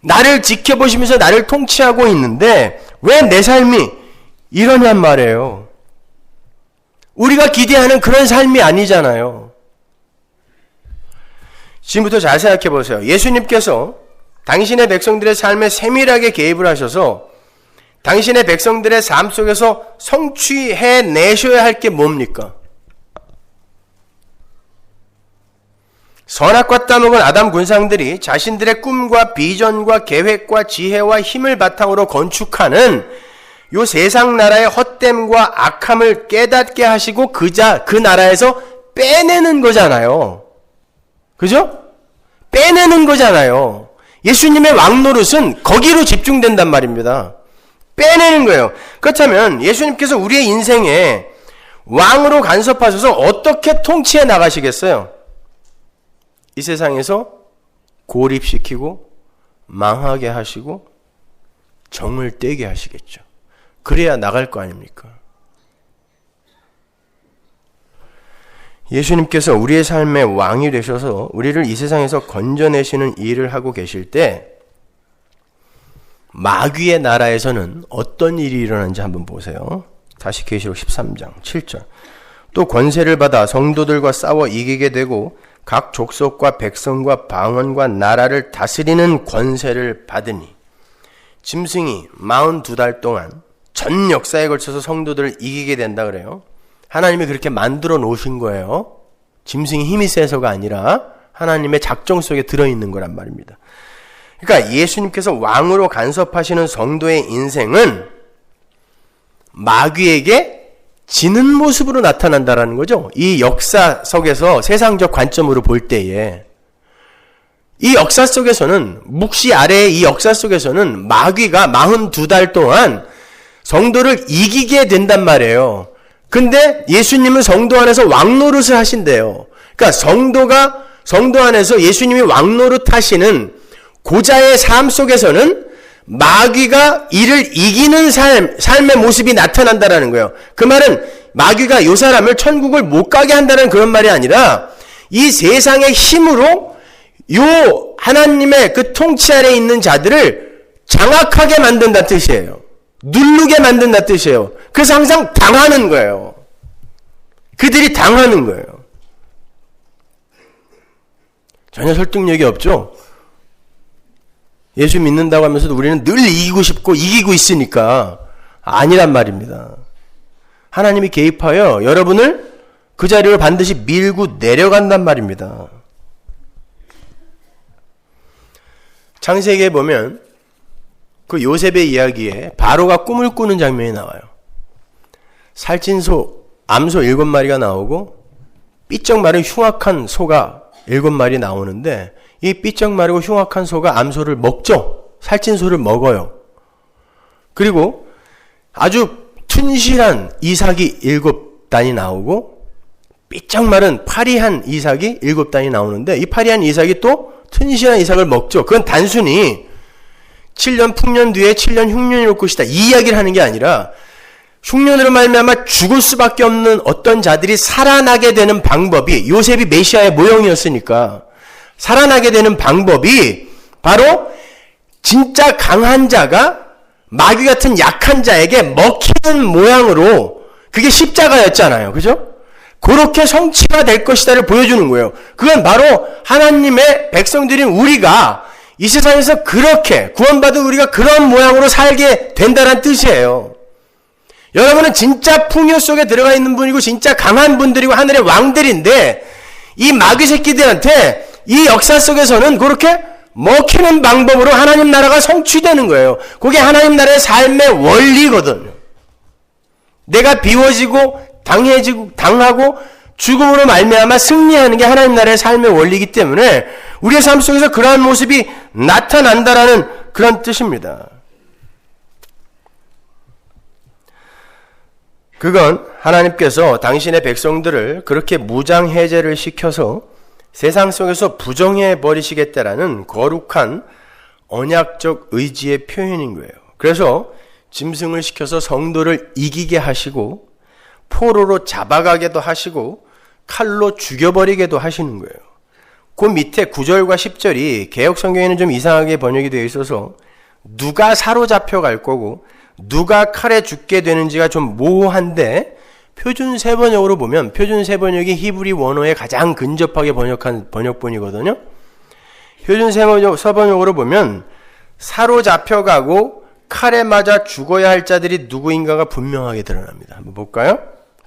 나를 지켜보시면서 나를 통치하고 있는데, 왜 내 삶이 이러냔 말이에요. 우리가 기대하는 그런 삶이 아니잖아요. 지금부터 잘 생각해 보세요. 예수님께서 당신의 백성들의 삶에 세밀하게 개입을 하셔서 당신의 백성들의 삶 속에서 성취해 내셔야 할 게 뭡니까? 선악과 따먹은 아담 군상들이 자신들의 꿈과 비전과 계획과 지혜와 힘을 바탕으로 건축하는 요 세상 나라의 헛됨과 악함을 깨닫게 하시고 그 나라에서 빼내는 거잖아요. 그죠? 빼내는 거잖아요. 예수님의 왕노릇은 거기로 집중된단 말입니다. 빼내는 거예요. 그렇다면 예수님께서 우리의 인생에 왕으로 간섭하셔서 어떻게 통치해 나가시겠어요? 이 세상에서 고립시키고 망하게 하시고 정을 떼게 하시겠죠. 그래야 나갈 거 아닙니까? 예수님께서 우리의 삶의 왕이 되셔서 우리를 이 세상에서 건져내시는 일을 하고 계실 때 마귀의 나라에서는 어떤 일이 일어나는지 한번 보세요. 다시 계시록 13장 7절. 또 권세를 받아 성도들과 싸워 이기게 되고 각 족속과 백성과 방언과 나라를 다스리는 권세를 받으니 짐승이 42달 동안 전 역사에 걸쳐서 성도들을 이기게 된다 그래요. 하나님이 그렇게 만들어 놓으신 거예요. 짐승이 힘이 세서가 아니라 하나님의 작정 속에 들어있는 거란 말입니다. 그러니까 예수님께서 왕으로 간섭하시는 성도의 인생은 마귀에게 지는 모습으로 나타난다라는 거죠. 이 역사 속에서 세상적 관점으로 볼 때에 이 역사 속에서는 묵시 아래의 이 역사 속에서는 마귀가 42달 동안 성도를 이기게 된단 말이에요. 근데 예수님은 성도 안에서 왕노릇을 하신대요. 그러니까 성도 안에서 예수님이 왕노릇 하시는 고자의 삶 속에서는 마귀가 이를 이기는 삶의 모습이 나타난다라는 거예요. 그 말은 마귀가 이 사람을 천국을 못 가게 한다는 그런 말이 아니라 이 세상의 힘으로 요 하나님의 그 통치 아래에 있는 자들을 장악하게 만든다는 뜻이에요. 누르게 만든다는 뜻이에요. 그래서 항상 당하는 거예요. 그들이 당하는 거예요. 전혀 설득력이 없죠? 예수 믿는다고 하면서도 우리는 늘 이기고 싶고 이기고 있으니까 아니란 말입니다. 하나님이 개입하여 여러분을 그 자리로 반드시 밀고 내려간단 말입니다. 창세기에 보면 그 요셉의 이야기에 바로가 꿈을 꾸는 장면이 나와요. 살찐소, 암소 7마리가 나오고 삐쩍 마른 흉악한 소가 7마리 나오는데 이 삐쩍 마르고 흉악한 소가 암소를 먹죠. 살찐 소를 먹어요. 그리고 아주 튼실한 이삭이 7단이 나오고 삐쩍 마른 파리한 이삭이 7단이 나오는데 이 파리한 이삭이 또 튼실한 이삭을 먹죠. 그건 단순히 7년 풍년 뒤에 7년 흉년이 올 것이다 이 이야기를 하는 게 아니라 흉년으로 말미암아 죽을 수밖에 없는 어떤 자들이 살아나게 되는 방법이 요셉이 메시아의 모형이었으니까 살아나게 되는 방법이 바로 진짜 강한 자가 마귀 같은 약한 자에게 먹히는 모양으로 그게 십자가였잖아요. 그죠? 그렇게 성취가 될 것이다를 보여주는 거예요. 그건 바로 하나님의 백성들인 우리가 이 세상에서 그렇게 구원받은 우리가 그런 모양으로 살게 된다는 뜻이에요. 여러분은 진짜 풍요 속에 들어가 있는 분이고 진짜 강한 분들이고 하늘의 왕들인데 이 마귀 새끼들한테 이 역사 속에서는 그렇게 먹히는 방법으로 하나님 나라가 성취되는 거예요. 그게 하나님 나라의 삶의 원리거든요. 내가 비워지고 당하고 죽음으로 말미암아 승리하는 게 하나님 나라의 삶의 원리이기 때문에 우리의 삶 속에서 그러한 모습이 나타난다라는 그런 뜻입니다. 그건 하나님께서 당신의 백성들을 그렇게 무장해제를 시켜서 세상 속에서 부정해 버리시겠다라는 거룩한 언약적 의지의 표현인 거예요. 그래서 짐승을 시켜서 성도를 이기게 하시고 포로로 잡아가게도 하시고 칼로 죽여버리게도 하시는 거예요. 그 밑에 9절과 10절이 개역 성경에는 좀 이상하게 번역이 되어 있어서 누가 사로잡혀 갈 거고 누가 칼에 죽게 되는지가 좀 모호한데 표준 세번역으로 보면 표준 세번역이 히브리 원어에 가장 근접하게 번역한 번역본이거든요. 표준 세번역으로 보면 사로잡혀가고 칼에 맞아 죽어야 할 자들이 누구인가가 분명하게 드러납니다. 한번 볼까요?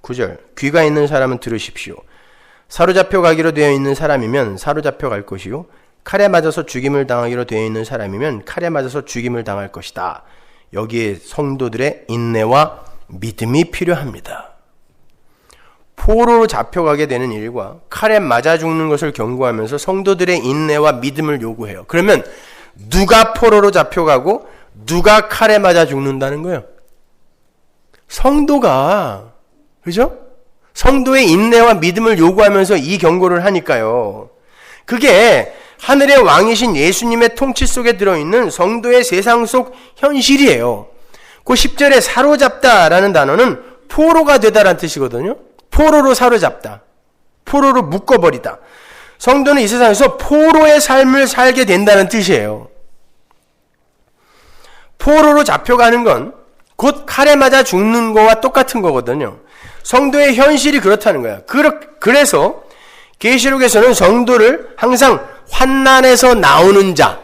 9절 귀가 있는 사람은 들으십시오. 사로잡혀 가기로 되어 있는 사람이면 사로잡혀 갈 것이요 칼에 맞아서 죽임을 당하기로 되어 있는 사람이면 칼에 맞아서 죽임을 당할 것이다. 여기에 성도들의 인내와 믿음이 필요합니다. 포로로 잡혀가게 되는 일과 칼에 맞아 죽는 것을 경고하면서 성도들의 인내와 믿음을 요구해요. 그러면 누가 포로로 잡혀가고 누가 칼에 맞아 죽는다는 거예요? 성도가, 그죠? 성도의 인내와 믿음을 요구하면서 이 경고를 하니까요. 그게 하늘의 왕이신 예수님의 통치 속에 들어있는 성도의 세상 속 현실이에요. 그 10절에 사로잡다라는 단어는 포로가 되다라는 뜻이거든요. 포로로 사로잡다. 포로로 묶어버리다. 성도는 이 세상에서 포로의 삶을 살게 된다는 뜻이에요. 포로로 잡혀가는 건 곧 칼에 맞아 죽는 거와 똑같은 거거든요. 성도의 현실이 그렇다는 거야. 그래서 계시록에서는 성도를 항상 환난에서 나오는 자,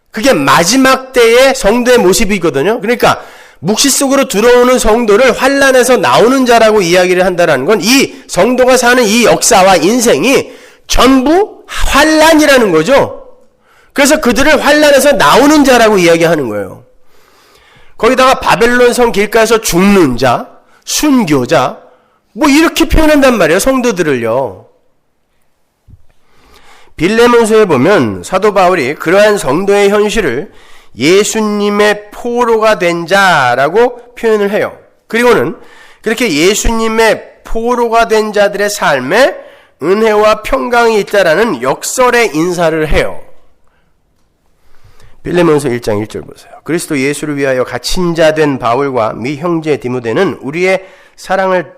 그게 마지막 때의 성도의 모습이거든요. 그러니까 묵시 속으로 들어오는 성도를 환난에서 나오는 자라고 이야기를 한다는 건 이 성도가 사는 이 역사와 인생이 전부 환난이라는 거죠. 그래서 그들을 환난에서 나오는 자라고 이야기하는 거예요. 거기다가 바벨론 성 길가에서 죽는 자, 순교자, 뭐 이렇게 표현한단 말이에요. 성도들을요. 빌레몬서에 보면 사도 바울이 그러한 성도의 현실을 예수님의 포로가 된 자라고 표현을 해요. 그리고는 그렇게 예수님의 포로가 된 자들의 삶에 은혜와 평강이 있다라는 역설의 인사를 해요. 빌레몬서 1장 1절 보세요. 그리스도 예수를 위하여 갇힌 자 된 바울과 미 형제 디모데는 우리의 사랑을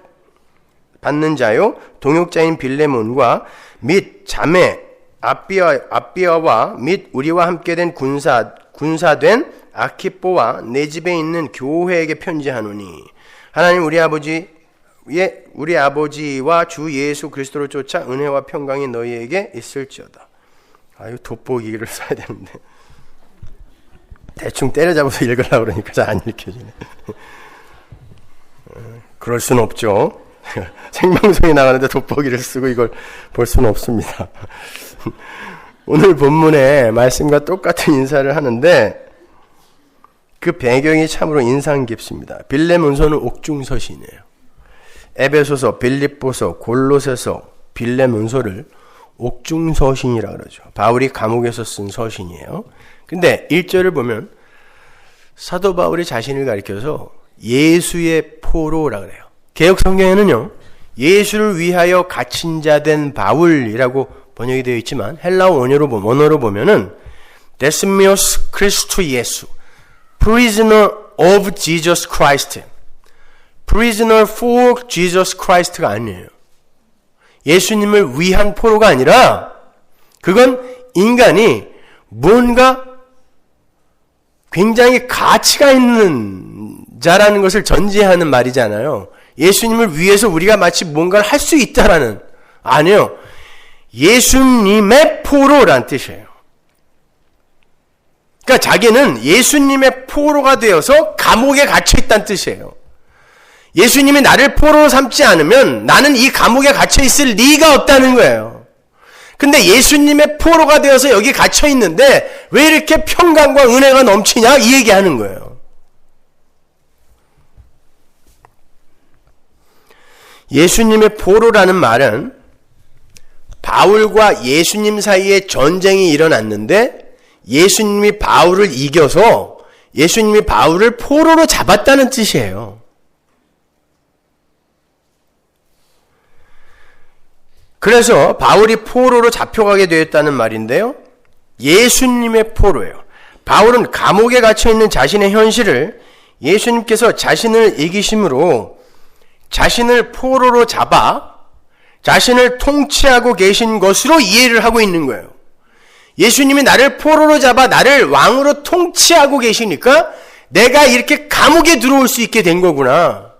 받는 자요 동역자인 빌레몬과 및 자매 아비아와 및 우리와 함께 된 군사된 아키뽀와 내 집에 있는 교회에게 편지하노니 하나님 우리 아버지와 주 예수 그리스도를 쫓아 은혜와 평강이 너희에게 있을지어다. 아유, 돋보기를 써야 되는데 대충 때려잡아서 읽으려고 그러니까 잘 안 읽혀지네. 그럴 수는 없죠. 생방송에 나가는데 돋보기를 쓰고 이걸 볼 수는 없습니다. 오늘 본문의 말씀과 똑같은 인사를 하는데 그 배경이 참으로 인상 깊습니다. 빌레몬서는 옥중서신이에요. 에베소서, 빌립보서, 골로새서, 빌레몬서를 옥중서신이라 그러죠. 바울이 감옥에서 쓴 서신이에요. 근데 1절을 보면 사도 바울이 자신을 가리켜서 예수의 포로라 그래요. 개역 성경에는요, 예수를 위하여 갇힌 자 된 바울이라고 번역이 되어 있지만 헬라어 원어로 보면은 데스미오스 크리스투 예수, prisoner of Jesus Christ, prisoner for Jesus Christ가 아니에요. 예수님을 위한 포로가 아니라 그건 인간이 뭔가 굉장히 가치가 있는 자라는 것을 전제하는 말이잖아요. 예수님을 위해서 우리가 마치 뭔가를 할 수 있다라는, 아니요, 예수님의 포로란 뜻이에요. 그러니까 자기는 예수님의 포로가 되어서 감옥에 갇혀 있다는 뜻이에요. 예수님이 나를 포로로 삼지 않으면 나는 이 감옥에 갇혀 있을 리가 없다는 거예요. 근데 예수님의 포로가 되어서 여기 갇혀 있는데 왜 이렇게 평강과 은혜가 넘치냐? 이 얘기하는 거예요. 예수님의 포로라는 말은 바울과 예수님 사이에 전쟁이 일어났는데 예수님이 바울을 이겨서 예수님이 바울을 포로로 잡았다는 뜻이에요. 그래서 바울이 포로로 잡혀가게 되었다는 말인데요. 예수님의 포로예요. 바울은 감옥에 갇혀있는 자신의 현실을 예수님께서 자신을 이기심으로 자신을 포로로 잡아 자신을 통치하고 계신 것으로 이해를 하고 있는 거예요. 예수님이 나를 포로로 잡아 나를 왕으로 통치하고 계시니까 내가 이렇게 감옥에 들어올 수 있게 된 거구나.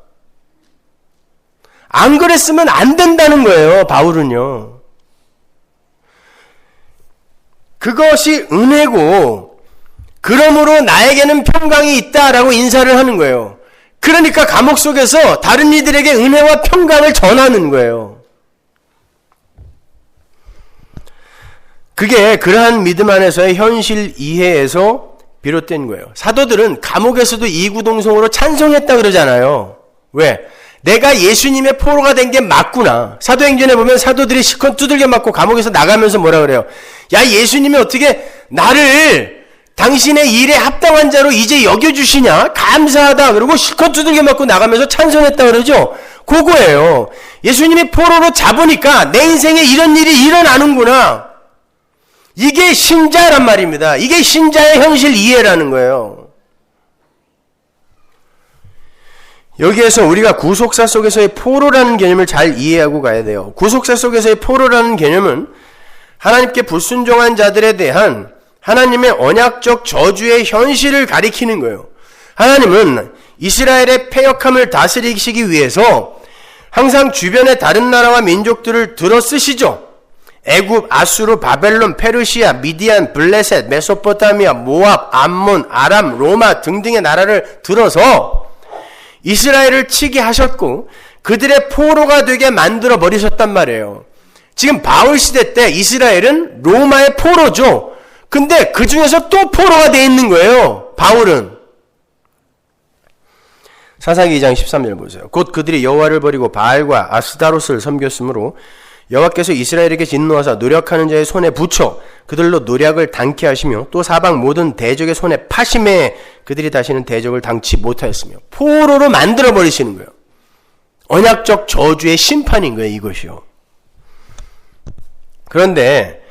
안 그랬으면 안 된다는 거예요, 바울은요. 그것이 은혜고, 그러므로 나에게는 평강이 있다라고 인사를 하는 거예요. 그러니까 감옥 속에서 다른 이들에게 은혜와 평강을 전하는 거예요. 그게 그러한 믿음 안에서의 현실 이해에서 비롯된 거예요. 사도들은 감옥에서도 이구동성으로 찬송했다 그러잖아요. 왜? 내가 예수님의 포로가 된 게 맞구나. 사도행전에 보면 사도들이 실컷 두들겨 맞고 감옥에서 나가면서 뭐라 그래요? 야, 예수님이 어떻게 나를 당신의 일에 합당한 자로 이제 여겨주시냐? 감사하다. 그러고 실컷 두들겨 맞고 나가면서 찬송했다 그러죠? 그거예요. 예수님이 포로로 잡으니까 내 인생에 이런 일이 일어나는구나. 이게 신자란 말입니다. 이게 신자의 현실 이해라는 거예요. 여기에서 우리가 구속사 속에서의 포로라는 개념을 잘 이해하고 가야 돼요. 구속사 속에서의 포로라는 개념은 하나님께 불순종한 자들에 대한 하나님의 언약적 저주의 현실을 가리키는 거예요. 하나님은 이스라엘의 패역함을 다스리시기 위해서 항상 주변의 다른 나라와 민족들을 들어 쓰시죠. 애굽, 아수르, 바벨론, 페르시아, 미디안, 블레셋, 메소포타미아, 모압, 암몬, 아람, 로마 등등의 나라를 들어서 이스라엘을 치게 하셨고 그들의 포로가 되게 만들어 버리셨단 말이에요. 지금 바울 시대 때 이스라엘은 로마의 포로죠. 근데 그 중에서 또 포로가 돼 있는 거예요. 바울은. 사사기 2장 13절 보세요. 곧 그들이 여호와를 버리고 바알과 아스다롯을 섬겼으므로 여호와께서 이스라엘에게 진노하사 노력하는 자의 손에 붙여 그들로 노략을 당케 하시며 또 사방 모든 대적의 손에 파심해 그들이 다시는 대적을 당치 못하였으며 포로로 만들어 버리시는 거예요. 언약적 저주의 심판인 거예요, 이것이요. 그런데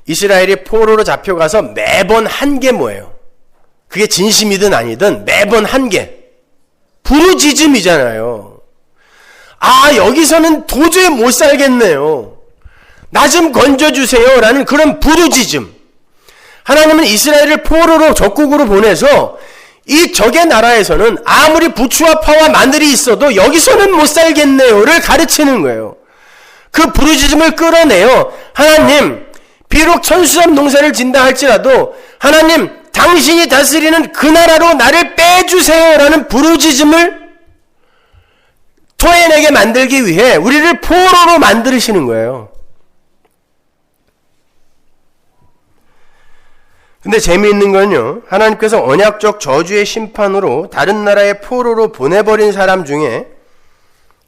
이스라엘이 포로로 잡혀가서 매번 한 게 뭐예요? 그게 진심이든 아니든 매번 한 게 부르짖음이잖아요. 아, 여기서는 도저히 못 살겠네요. 나 좀 건져주세요 라는 그런 부르짖음. 하나님은 이스라엘을 포로로 적국으로 보내서 이 적의 나라에서는 아무리 부추와 파와 마늘이 있어도 여기서는 못 살겠네요를 가르치는 거예요. 그 부르짖음을 끌어내요. 하나님, 비록 천수삼 농사를 진다 할지라도 하나님, 당신이 다스리는 그 나라로 나를 빼주세요라는 부르짖음을 토해내게 만들기 위해 우리를 포로로 만드시는 거예요. 근데 재미있는 건요, 하나님께서 언약적 저주의 심판으로 다른 나라의 포로로 보내버린 사람 중에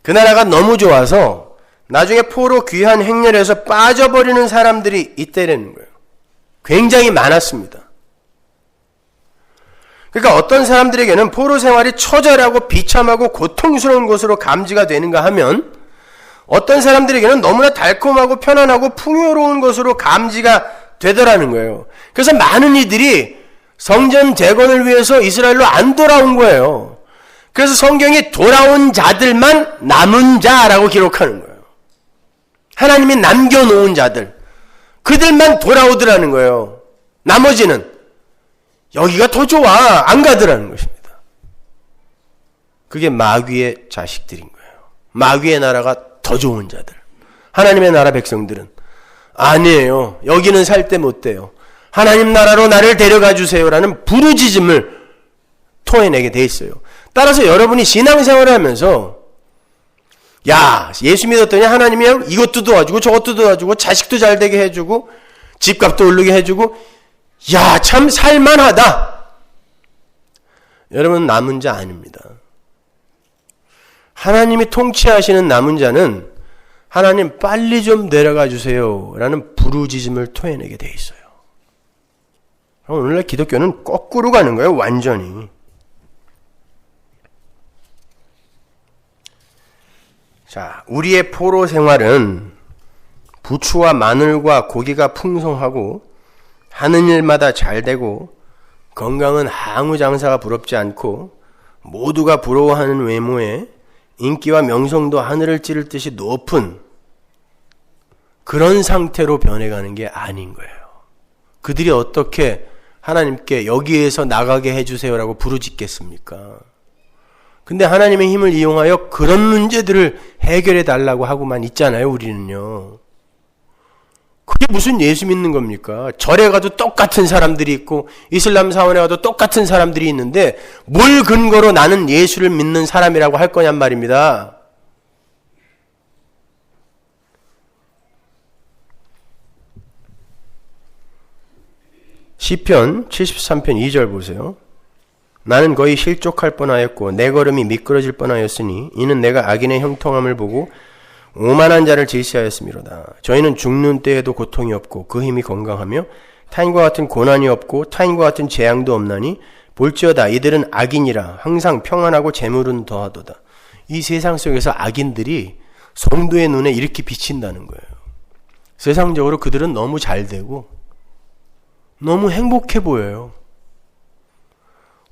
그 나라가 너무 좋아서 나중에 포로 귀한 행렬에서 빠져버리는 사람들이 있다는 거예요. 굉장히 많았습니다. 그러니까 어떤 사람들에게는 포로 생활이 처절하고 비참하고 고통스러운 것으로 감지가 되는가 하면 어떤 사람들에게는 너무나 달콤하고 편안하고 풍요로운 것으로 감지가 되더라는 거예요. 그래서 많은 이들이 성전 재건을 위해서 이스라엘로 안 돌아온 거예요. 그래서 성경이 돌아온 자들만 남은 자라고 기록하는 거예요. 하나님이 남겨놓은 자들, 그들만 돌아오더라는 거예요. 나머지는 여기가 더 좋아, 안 가더라는 것입니다. 그게 마귀의 자식들인 거예요. 마귀의 나라가 더 좋은 자들. 하나님의 나라 백성들은 아니에요. 여기는 살 때 못 돼요. 하나님 나라로 나를 데려가 주세요라는 부르짖음을 토해내게 돼 있어요. 따라서 여러분이 신앙생활을 하면서 야, 예수 믿었더니 하나님이 이것도 도와주고 저것도 도와주고 자식도 잘 되게 해주고 집값도 오르게 해주고 야, 참 살만하다. 여러분 남은 자 아닙니다. 하나님이 통치하시는 남은 자는 하나님 빨리 좀 내려가 주세요 라는 부르짖음을 토해내게 돼 있어요. 오늘날 기독교는 거꾸로 가는 거예요. 완전히. 자, 우리의 포로 생활은 부추와 마늘과 고기가 풍성하고 하는 일마다 잘 되고 건강은 항우 장사가 부럽지 않고 모두가 부러워하는 외모에 인기와 명성도 하늘을 찌를 듯이 높은 그런 상태로 변해가는 게 아닌 거예요. 그들이 어떻게 하나님께 여기에서 나가게 해주세요라고 부르짖겠습니까? 근데 하나님의 힘을 이용하여 그런 문제들을 해결해 달라고 하고만 있잖아요, 우리는요. 그게 무슨 예수 믿는 겁니까? 절에 가도 똑같은 사람들이 있고 이슬람 사원에 가도 똑같은 사람들이 있는데 뭘 근거로 나는 예수를 믿는 사람이라고 할 거냔 말입니다. 시편 73편 2절 보세요. 나는 거의 실족할 뻔하였고 내 걸음이 미끄러질 뻔하였으니 이는 내가 악인의 형통함을 보고 오만한 자를 질시하였음이로다. 저희는 죽는 때에도 고통이 없고 그 힘이 건강하며 타인과 같은 고난이 없고 타인과 같은 재앙도 없나니 볼지어다 이들은 악인이라 항상 평안하고 재물은 더하도다. 이 세상 속에서 악인들이 성도의 눈에 이렇게 비친다는 거예요. 세상적으로 그들은 너무 잘 되고 너무 행복해 보여요.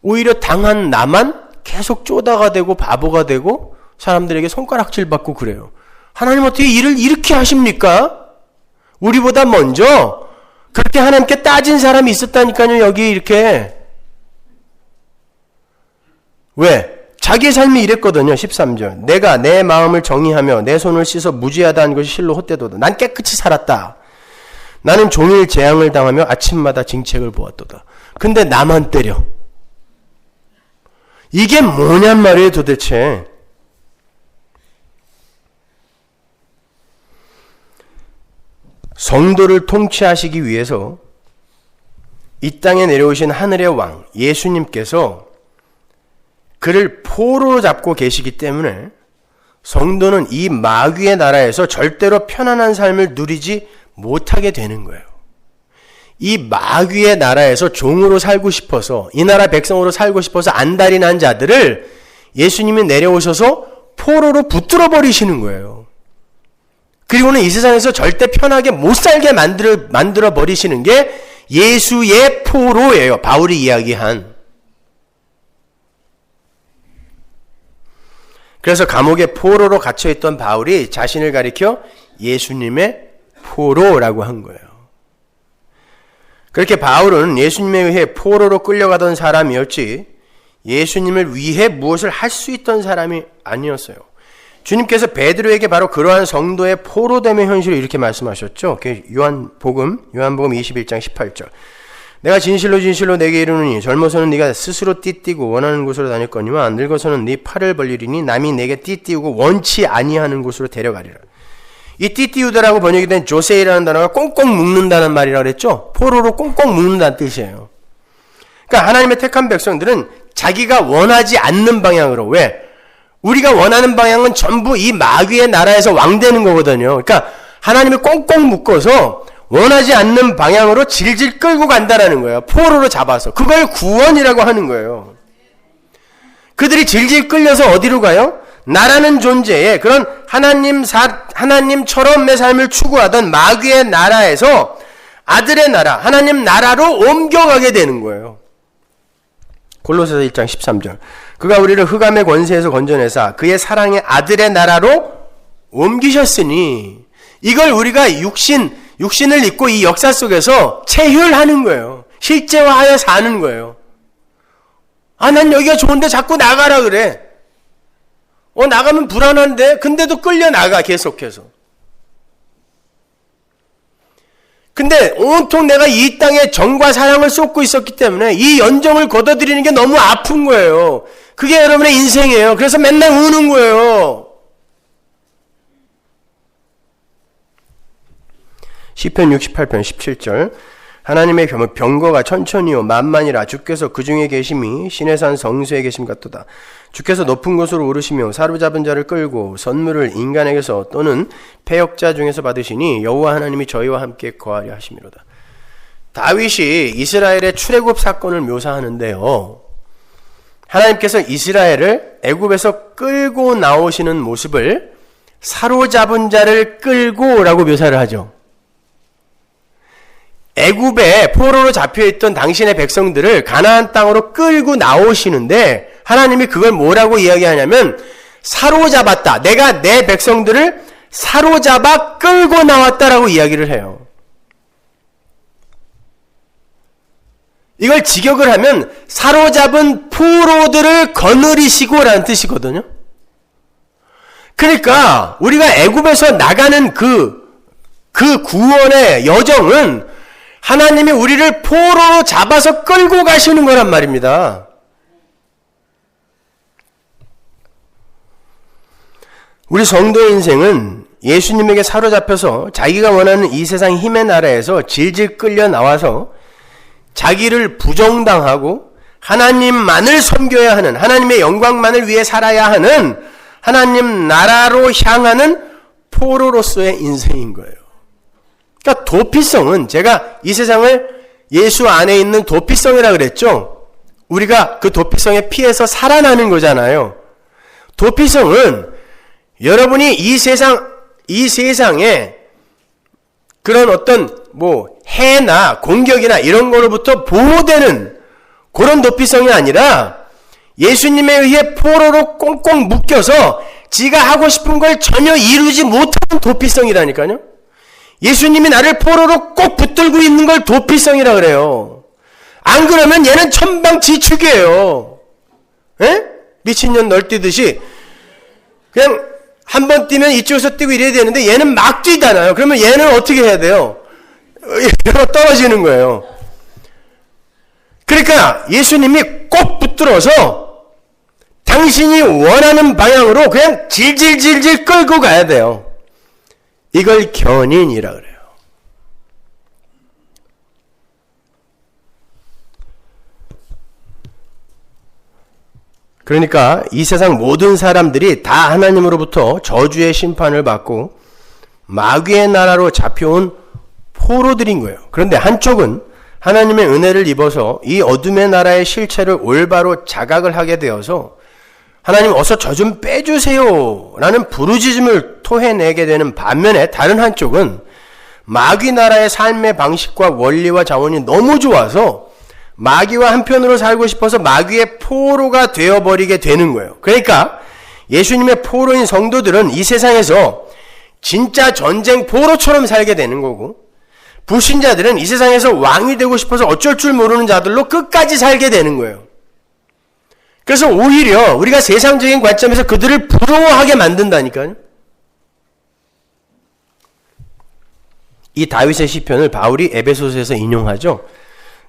오히려 당한 나만 계속 쪼다가 되고 바보가 되고 사람들에게 손가락질 받고 그래요. 하나님 어떻게 일을 이렇게 하십니까? 우리보다 먼저 그렇게 하나님께 따진 사람이 있었다니까요. 여기 이렇게. 왜? 자기의 삶이 이랬거든요. 13절. 내가 내 마음을 정의하며 내 손을 씻어 무죄하다 한 것이 실로 헛되도다. 난 깨끗이 살았다. 나는 종일 재앙을 당하며 아침마다 징책을 보았도다. 근데 나만 때려. 이게 뭐냔 말이에요 도대체. 성도를 통치하시기 위해서 이 땅에 내려오신 하늘의 왕 예수님께서 그를 포로로 잡고 계시기 때문에 성도는 이 마귀의 나라에서 절대로 편안한 삶을 누리지 못하게 되는 거예요. 이 마귀의 나라에서 종으로 살고 싶어서, 이 나라 백성으로 살고 싶어서 안달이 난 자들을 예수님이 내려오셔서 포로로 붙들어 버리시는 거예요. 그리고는 이 세상에서 절대 편하게 못 살게 만들어 버리시는 게 예수의 포로예요. 바울이 이야기한. 그래서 감옥에 포로로 갇혀있던 바울이 자신을 가리켜 예수님의 포로라고 한 거예요. 그렇게 바울은 예수님에 의해 포로로 끌려가던 사람이었지 예수님을 위해 무엇을 할 수 있던 사람이 아니었어요. 주님께서 베드로에게 바로 그러한 성도의 포로됨의 현실을 이렇게 말씀하셨죠. 요한복음 21장 18절. 내가 진실로 진실로 내게 이르노니 젊어서는 네가 스스로 띠띠고 원하는 곳으로 다녔거니와 늙어서는 네 팔을 벌리리니 남이 내게 띠띠우고 원치 아니하는 곳으로 데려가리라. 이 띠띠우다라고 번역이 된 조세이라는 단어가 꽁꽁 묶는다는 말이라고 그랬죠. 포로로 꽁꽁 묶는다는 뜻이에요. 그러니까 하나님의 택한 백성들은 자기가 원하지 않는 방향으로, 왜? 우리가 원하는 방향은 전부 이 마귀의 나라에서 왕되는 거거든요. 그러니까 하나님이 꽁꽁 묶어서 원하지 않는 방향으로 질질 끌고 간다라는 거예요. 포로로 잡아서. 그걸 구원이라고 하는 거예요. 그들이 질질 끌려서 어디로 가요? 나라는 존재에 그런 하나님처럼의 삶을 추구하던 마귀의 나라에서 아들의 나라, 하나님 나라로 옮겨가게 되는 거예요. 골로새서 1장 13절. 그가 우리를 흑암의 권세에서 건져내사 그의 사랑의 아들의 나라로 옮기셨으니, 이걸 우리가 육신을 입고 이 역사 속에서 체휼하는 거예요. 실제화하여 사는 거예요. 아, 난 여기가 좋은데 자꾸 나가라 그래. 나가면 불안한데, 근데도 끌려 나가, 계속해서. 근데 온통 내가 이 땅에 정과 사랑을 쏟고 있었기 때문에 이 연정을 걷어들이는 게 너무 아픈 거예요. 그게 여러분의 인생이에요. 그래서 맨날 우는 거예요. 시편 68편 17절. 하나님의 병거가 천천히요 만만이라 주께서 그 중에 계심이 신의 산 성수에 계심 같도다. 주께서 높은 곳으로 오르시며 사로잡은 자를 끌고 선물을 인간에게서 또는 패역자 중에서 받으시니 여호와 하나님이 저희와 함께 거하려 하심이로다. 다윗이 이스라엘의 출애굽 사건을 묘사하는데요. 하나님께서 이스라엘을 애굽에서 끌고 나오시는 모습을 사로잡은 자를 끌고라고 묘사를 하죠. 애굽에 포로로 잡혀있던 당신의 백성들을 가나안 땅으로 끌고 나오시는데 하나님이 그걸 뭐라고 이야기하냐면 사로잡았다. 내가 내 백성들을 사로잡아 끌고 나왔다라고 이야기를 해요. 이걸 직역을 하면 사로잡은 포로들을 거느리시고라는 뜻이거든요. 그러니까 우리가 애굽에서 나가는 그 구원의 여정은 하나님이 우리를 포로로 잡아서 끌고 가시는 거란 말입니다. 우리 성도의 인생은 예수님에게 사로잡혀서 자기가 원하는 이 세상 힘의 나라에서 질질 끌려 나와서 자기를 부정당하고 하나님만을 섬겨야 하는, 하나님의 영광만을 위해 살아야 하는 하나님 나라로 향하는 포로로서의 인생인 거예요. 그러니까 도피성은, 제가 이 세상을 예수 안에 있는 도피성이라 그랬죠. 우리가 그 도피성에 피해서 살아나는 거잖아요. 도피성은 여러분이 이 세상에 그런 어떤 해나 공격이나 이런 거로부터 보호되는 그런 도피성이 아니라 예수님에 의해 포로로 꽁꽁 묶여서 지가 하고 싶은 걸 전혀 이루지 못하는 도피성이라니까요. 예수님이 나를 포로로 꼭 붙들고 있는 걸 도피성이라 그래요. 안 그러면 얘는 천방지축이에요. 에? 미친년 널뛰듯이 그냥 한 번 뛰면 이쪽에서 뛰고 이래야 되는데 얘는 막 뛰잖아요. 그러면 얘는 어떻게 해야 돼요? 떨어지는 거예요. 그러니까 예수님이 꼭 붙들어서 당신이 원하는 방향으로 그냥 질질질질 끌고 가야 돼요. 이걸 견인이라 그래요. 그러니까 이 세상 모든 사람들이 다 하나님으로부터 저주의 심판을 받고 마귀의 나라로 잡혀온 포로들인 거예요. 그런데 한쪽은 하나님의 은혜를 입어서 이 어둠의 나라의 실체를 올바로 자각을 하게 되어서 하나님 어서 저 좀 빼주세요 라는 부르짖음을 토해내게 되는 반면에, 다른 한쪽은 마귀 나라의 삶의 방식과 원리와 자원이 너무 좋아서 마귀와 한편으로 살고 싶어서 마귀의 포로가 되어버리게 되는 거예요. 그러니까 예수님의 포로인 성도들은 이 세상에서 진짜 전쟁 포로처럼 살게 되는 거고, 불신자들은 이 세상에서 왕이 되고 싶어서 어쩔 줄 모르는 자들로 끝까지 살게 되는 거예요. 그래서 오히려 우리가 세상적인 관점에서 그들을 부러워하게 만든다니까요. 이 다윗의 시편을 바울이 에베소서에서 인용하죠.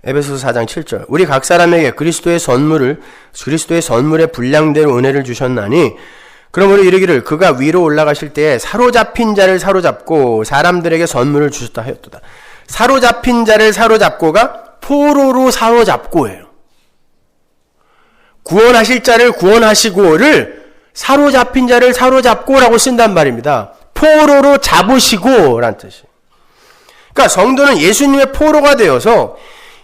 에베소서 4장 7절. 우리 각 사람에게 그리스도의 선물의 분량대로 은혜를 주셨나니 그러므로 이르기를 그가 위로 올라가실 때에 사로잡힌 자를 사로잡고 사람들에게 선물을 주셨다 하였도다. 사로잡힌 자를 사로잡고가 포로로 사로잡고예요. 구원하실 자를 구원하시고를 사로잡힌 자를 사로잡고라고 쓴단 말입니다. 포로로 잡으시고 라는 뜻이에요. 그러니까 성도는 예수님의 포로가 되어서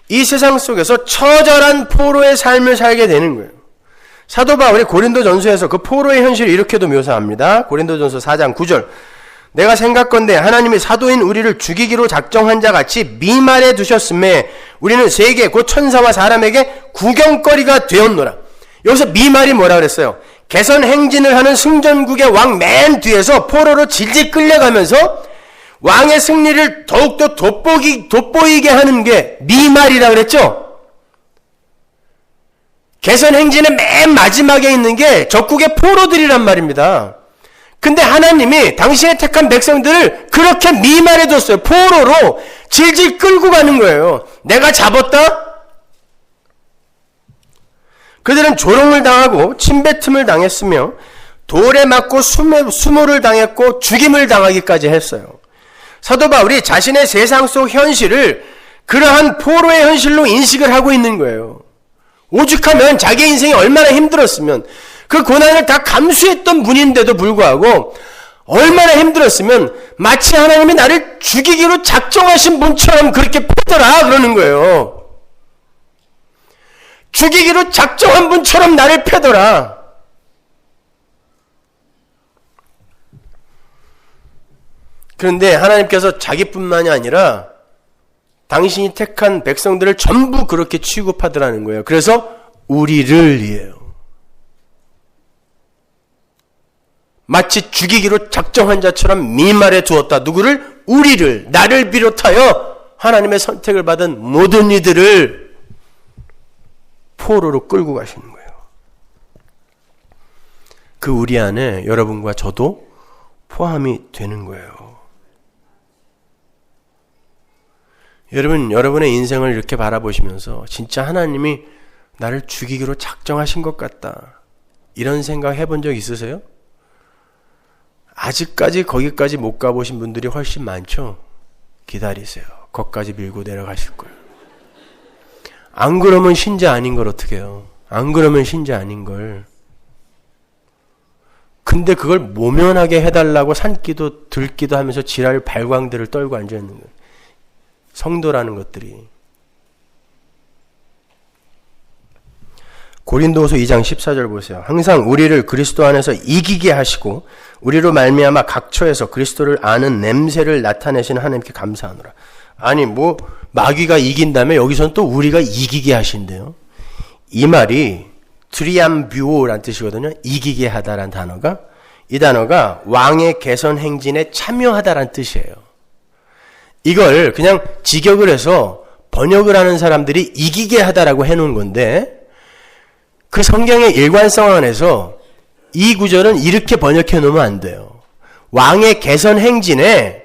이 세상 속에서 처절한 포로의 삶을 살게 되는 거예요. 사도 바울이 고린도전서에서 그 포로의 현실을 이렇게도 묘사합니다. 고린도전서 4장 9절. 내가 생각건대 하나님이 사도인 우리를 죽이기로 작정한 자 같이 미말에 두셨음에 우리는 세계 곧 천사와 사람에게 구경거리가 되었노라. 여기서 미말이 뭐라 그랬어요? 개선 행진을 하는 승전국의 왕 맨 뒤에서 포로로 질질 끌려가면서 왕의 승리를 더욱더 돋보이게 하는 게 미말이라 그랬죠? 개선 행진의 맨 마지막에 있는 게 적국의 포로들이란 말입니다. 근데 하나님이 당신의 택한 백성들을 그렇게 미말해 뒀어요. 포로로 질질 끌고 가는 거예요. 내가 잡았다? 그들은 조롱을 당하고 침뱉음을 당했으며 돌에 맞고 수모를 당했고 죽임을 당하기까지 했어요. 사도 바울이 자신의 세상 속 현실을 그러한 포로의 현실로 인식을 하고 있는 거예요. 오죽하면 자기 인생이 얼마나 힘들었으면, 그 고난을 다 감수했던 분인데도 불구하고 얼마나 힘들었으면 마치 하나님이 나를 죽이기로 작정하신 분처럼 그렇게 패더라 그러는 거예요. 죽이기로 작정한 분처럼 나를 패더라. 그런데 하나님께서 자기뿐만이 아니라 당신이 택한 백성들을 전부 그렇게 취급하더라는 거예요. 그래서 우리를이에요. 마치 죽이기로 작정한 자처럼 미말해 두었다. 누구를? 우리를, 나를 비롯하여 하나님의 선택을 받은 모든 이들을 포로로 끌고 가시는 거예요. 그 우리 안에 여러분과 저도 포함이 되는 거예요. 여러분, 여러분의 인생을 이렇게 바라보시면서 진짜 하나님이 나를 죽이기로 작정하신 것 같다, 이런 생각 해본 적 있으세요? 아직까지 거기까지 못 가보신 분들이 훨씬 많죠? 기다리세요. 거기까지 밀고 내려가실 거예요. 안 그러면 신자 아닌 걸 어떻게 해요? 안 그러면 신자 아닌 걸. 근데 그걸 모면하게 해달라고 산기도 들기도 하면서 지랄 발광들을 떨고 앉아있는 거예요. 성도라는 것들이. 고린도후서 2장 14절 보세요. 항상 우리를 그리스도 안에서 이기게 하시고 우리로 말미암아 각처에서 그리스도를 아는 냄새를 나타내시는 하나님께 감사하노라. 아니 뭐 마귀가 이긴 다음에 여기서는 또 우리가 이기게 하신대요. 이 말이 트리암뷰오라는 뜻이거든요. 이기게 하다라는 단어가, 이 단어가 왕의 개선 행진에 참여하다라는 뜻이에요. 이걸 그냥 직역을 해서 번역을 하는 사람들이 이기게 하다라고 해놓은 건데, 그 성경의 일관성 안에서 이 구절은 이렇게 번역해 놓으면 안 돼요. 왕의 개선 행진에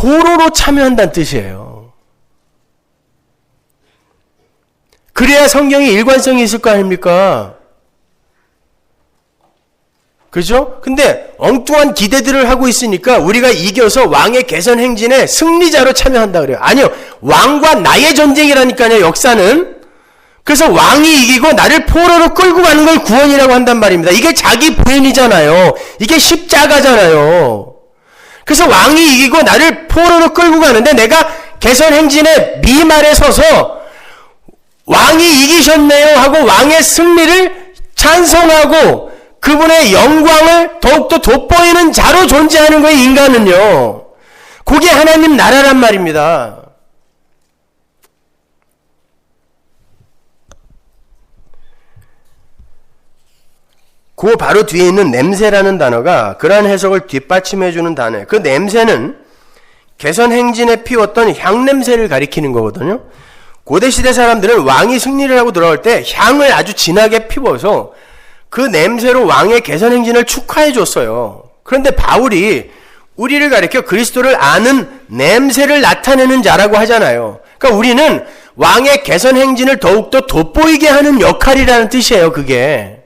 포로로 참여한다는 뜻이에요. 그래야 성경이 일관성이 있을 거 아닙니까? 그죠? 근데 엉뚱한 기대들을 하고 있으니까 우리가 이겨서 왕의 개선 행진에 승리자로 참여한다 그래요. 아니요. 왕과 나의 전쟁이라니까요, 역사는. 그래서 왕이 이기고 나를 포로로 끌고 가는 걸 구원이라고 한단 말입니다. 이게 자기 부인이잖아요. 이게 십자가잖아요. 그래서 왕이 이기고 나를 포로로 끌고 가는데 내가 개선 행진의 미말에 서서 왕이 이기셨네요 하고 왕의 승리를 찬송하고 그분의 영광을 더욱더 돋보이는 자로 존재하는 거예요, 인간은요. 그게 하나님 나라란 말입니다. 그 바로 뒤에 있는 냄새라는 단어가 그러한 해석을 뒷받침해주는 단어예요. 그 냄새는 개선 행진에 피웠던 향냄새를 가리키는 거거든요. 고대시대 사람들은 왕이 승리를 하고 돌아올 때 향을 아주 진하게 피워서 그 냄새로 왕의 개선 행진을 축하해 줬어요. 그런데 바울이 우리를 가리켜 그리스도를 아는 냄새를 나타내는 자라고 하잖아요. 그러니까 우리는 왕의 개선 행진을 더욱더 돋보이게 하는 역할이라는 뜻이에요, 그게.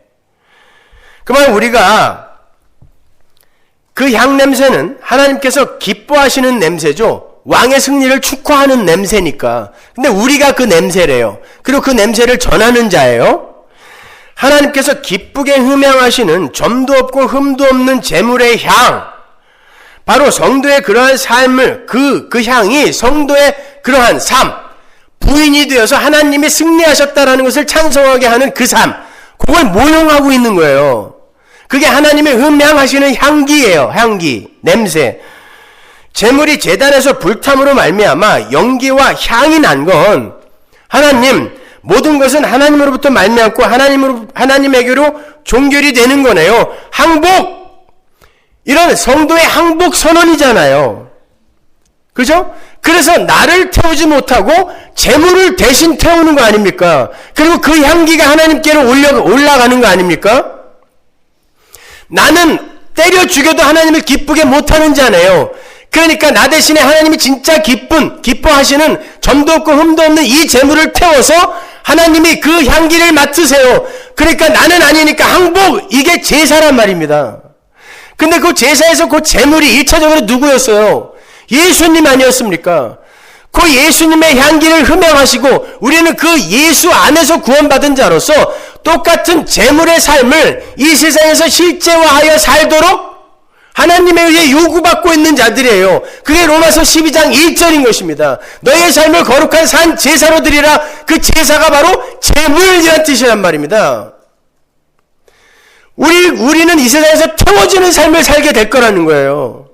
그러면 우리가 그 향냄새는 하나님께서 기뻐하시는 냄새죠. 왕의 승리를 축하하는 냄새니까. 근데 우리가 그 냄새래요. 그리고 그 냄새를 전하는 자예요. 하나님께서 기쁘게 흠향하시는 점도 없고 흠도 없는 제물의 향. 바로 성도의 그러한 삶을, 그 향이 성도의 그러한 삶, 부인이 되어서 하나님이 승리하셨다라는 것을 찬송하게 하는 그 삶. 그걸 모형하고 있는 거예요. 그게 하나님의 흠향하시는 향기예요. 향기, 냄새. 제물이 제단에서 불탐으로 말미암아 연기와 향이 난 건 하나님, 모든 것은 하나님으로부터 말미암고 하나님에게로 종결이 되는 거네요. 항복! 이런 성도의 항복 선언이잖아요. 그죠? 그래서 나를 태우지 못하고 제물을 대신 태우는 거 아닙니까? 그리고 그 향기가 하나님께로 올라가는 거 아닙니까? 나는 때려 죽여도 하나님을 기쁘게 못하는 자네요. 그러니까 나 대신에 하나님이 진짜 기뻐하시는 점도 없고 흠도 없는 이 제물을 태워서 하나님이 그 향기를 맡으세요. 그러니까 나는 아니니까 항복, 이게 제사란 말입니다. 근데 그 제사에서 그 제물이 1차적으로 누구였어요? 예수님 아니었습니까? 그 예수님의 향기를 흠향하시고 우리는 그 예수 안에서 구원받은 자로서 똑같은 제물의 삶을 이 세상에서 실제화하여 살도록 하나님에 의해 요구받고 있는 자들이에요. 그게 로마서 12장 1절인 것입니다. 너희의 삶을 거룩한 산 제사로 드리라. 그 제사가 바로 제물이라는 뜻이란 말입니다. 우리는 이 세상에서 태워지는 삶을 살게 될 거라는 거예요.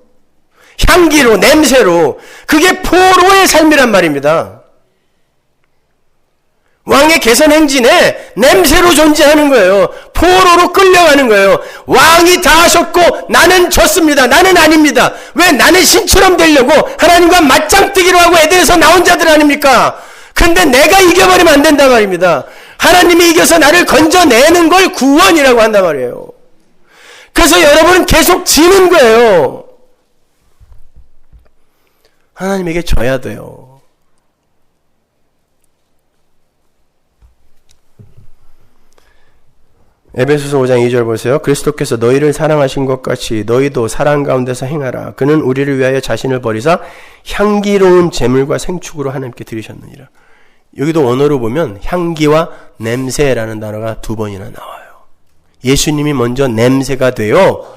향기로, 냄새로. 그게 포로의 삶이란 말입니다. 왕의 개선 행진에 냄새로 존재하는 거예요. 포로로 끌려가는 거예요. 왕이 다 하셨고 나는 졌습니다. 나는 아닙니다. 왜? 나는 신처럼 되려고 하나님과 맞짱뜨기로 하고 에덴에서 나온 자들 아닙니까? 근데 내가 이겨버리면 안 된단 말입니다. 하나님이 이겨서 나를 건져내는 걸 구원이라고 한단 말이에요. 그래서 여러분은 계속 지는 거예요. 하나님에게 져야 돼요. 에베소서 5장 2절 보세요. 그리스도께서 너희를 사랑하신 것 같이 너희도 사랑 가운데서 행하라. 그는 우리를 위하여 자신을 버리사 향기로운 제물과 생축으로 하나님께 드리셨느니라. 여기도 원어로 보면 향기와 냄새라는 단어가 두 번이나 나와요. 예수님이 먼저 냄새가 되어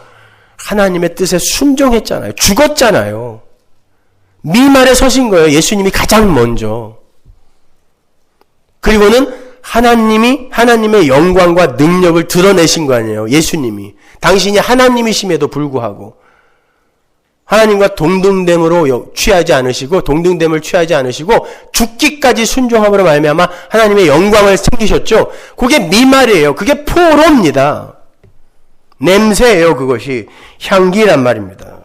하나님의 뜻에 순종했잖아요. 죽었잖아요. 미말에 서신 거예요. 예수님이 가장 먼저. 그리고는 하나님이 하나님의 영광과 능력을 드러내신 거 아니에요. 예수님이. 당신이 하나님이심에도 불구하고 하나님과 동등됨을 취하지 않으시고 죽기까지 순종함으로 말미암아 하나님의 영광을 챙기셨죠. 그게 미말이에요. 그게 포로입니다. 냄새예요. 그것이 향기란 말입니다.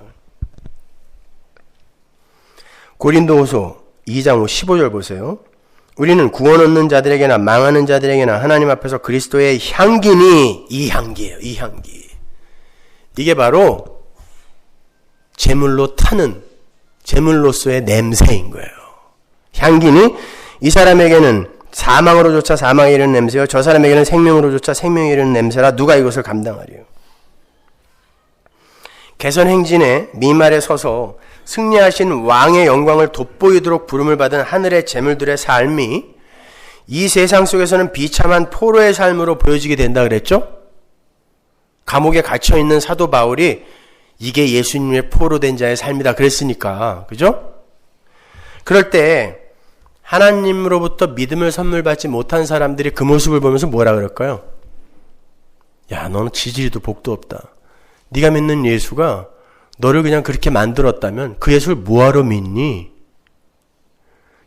고린도후서 2장 15절 보세요. 우리는 구원 얻는 자들에게나 망하는 자들에게나 하나님 앞에서 그리스도의 향기니, 이 향기예요. 이 향기. 이게 바로 제물로 타는 제물로서의 냄새인 거예요. 향기니 이 사람에게는 사망으로조차 사망에 이르는 냄새요 저 사람에게는 생명으로조차 생명에 이르는 냄새라 누가 이것을 감당하리요. 개선행진의 미말에 서서 승리하신 왕의 영광을 돋보이도록 부름을 받은 하늘의 재물들의 삶이 이 세상 속에서는 비참한 포로의 삶으로 보여지게 된다 그랬죠? 감옥에 갇혀있는 사도 바울이 이게 예수님의 포로된 자의 삶이다 그랬으니까, 그죠? 그럴 때 하나님으로부터 믿음을 선물 받지 못한 사람들이 그 모습을 보면서 뭐라 그럴까요? 야, 너는 지지리도 복도 없다. 네가 믿는 예수가 너를 그냥 그렇게 만들었다면 그 예수를 뭐하러 믿니?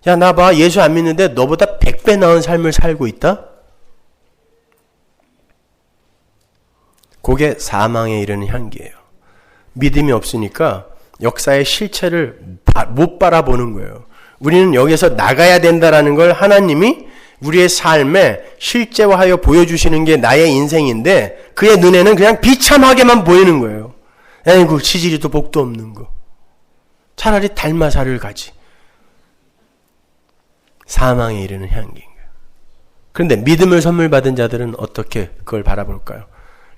야, 나 봐. 예수 안 믿는데 너보다 100배 나은 삶을 살고 있다? 그게 사망에 이르는 향기예요. 믿음이 없으니까 역사의 실체를 못 바라보는 거예요. 우리는 여기서 나가야 된다라는 걸 하나님이 우리의 삶에 실제화하여 보여주시는 게 나의 인생인데 그의 눈에는 그냥 비참하게만 보이는 거예요. 아이고 지지리도 복도 없는 거. 차라리 달마사를 가지. 사망에 이르는 향기인 거예요. 그런데 믿음을 선물 받은 자들은 어떻게 그걸 바라볼까요?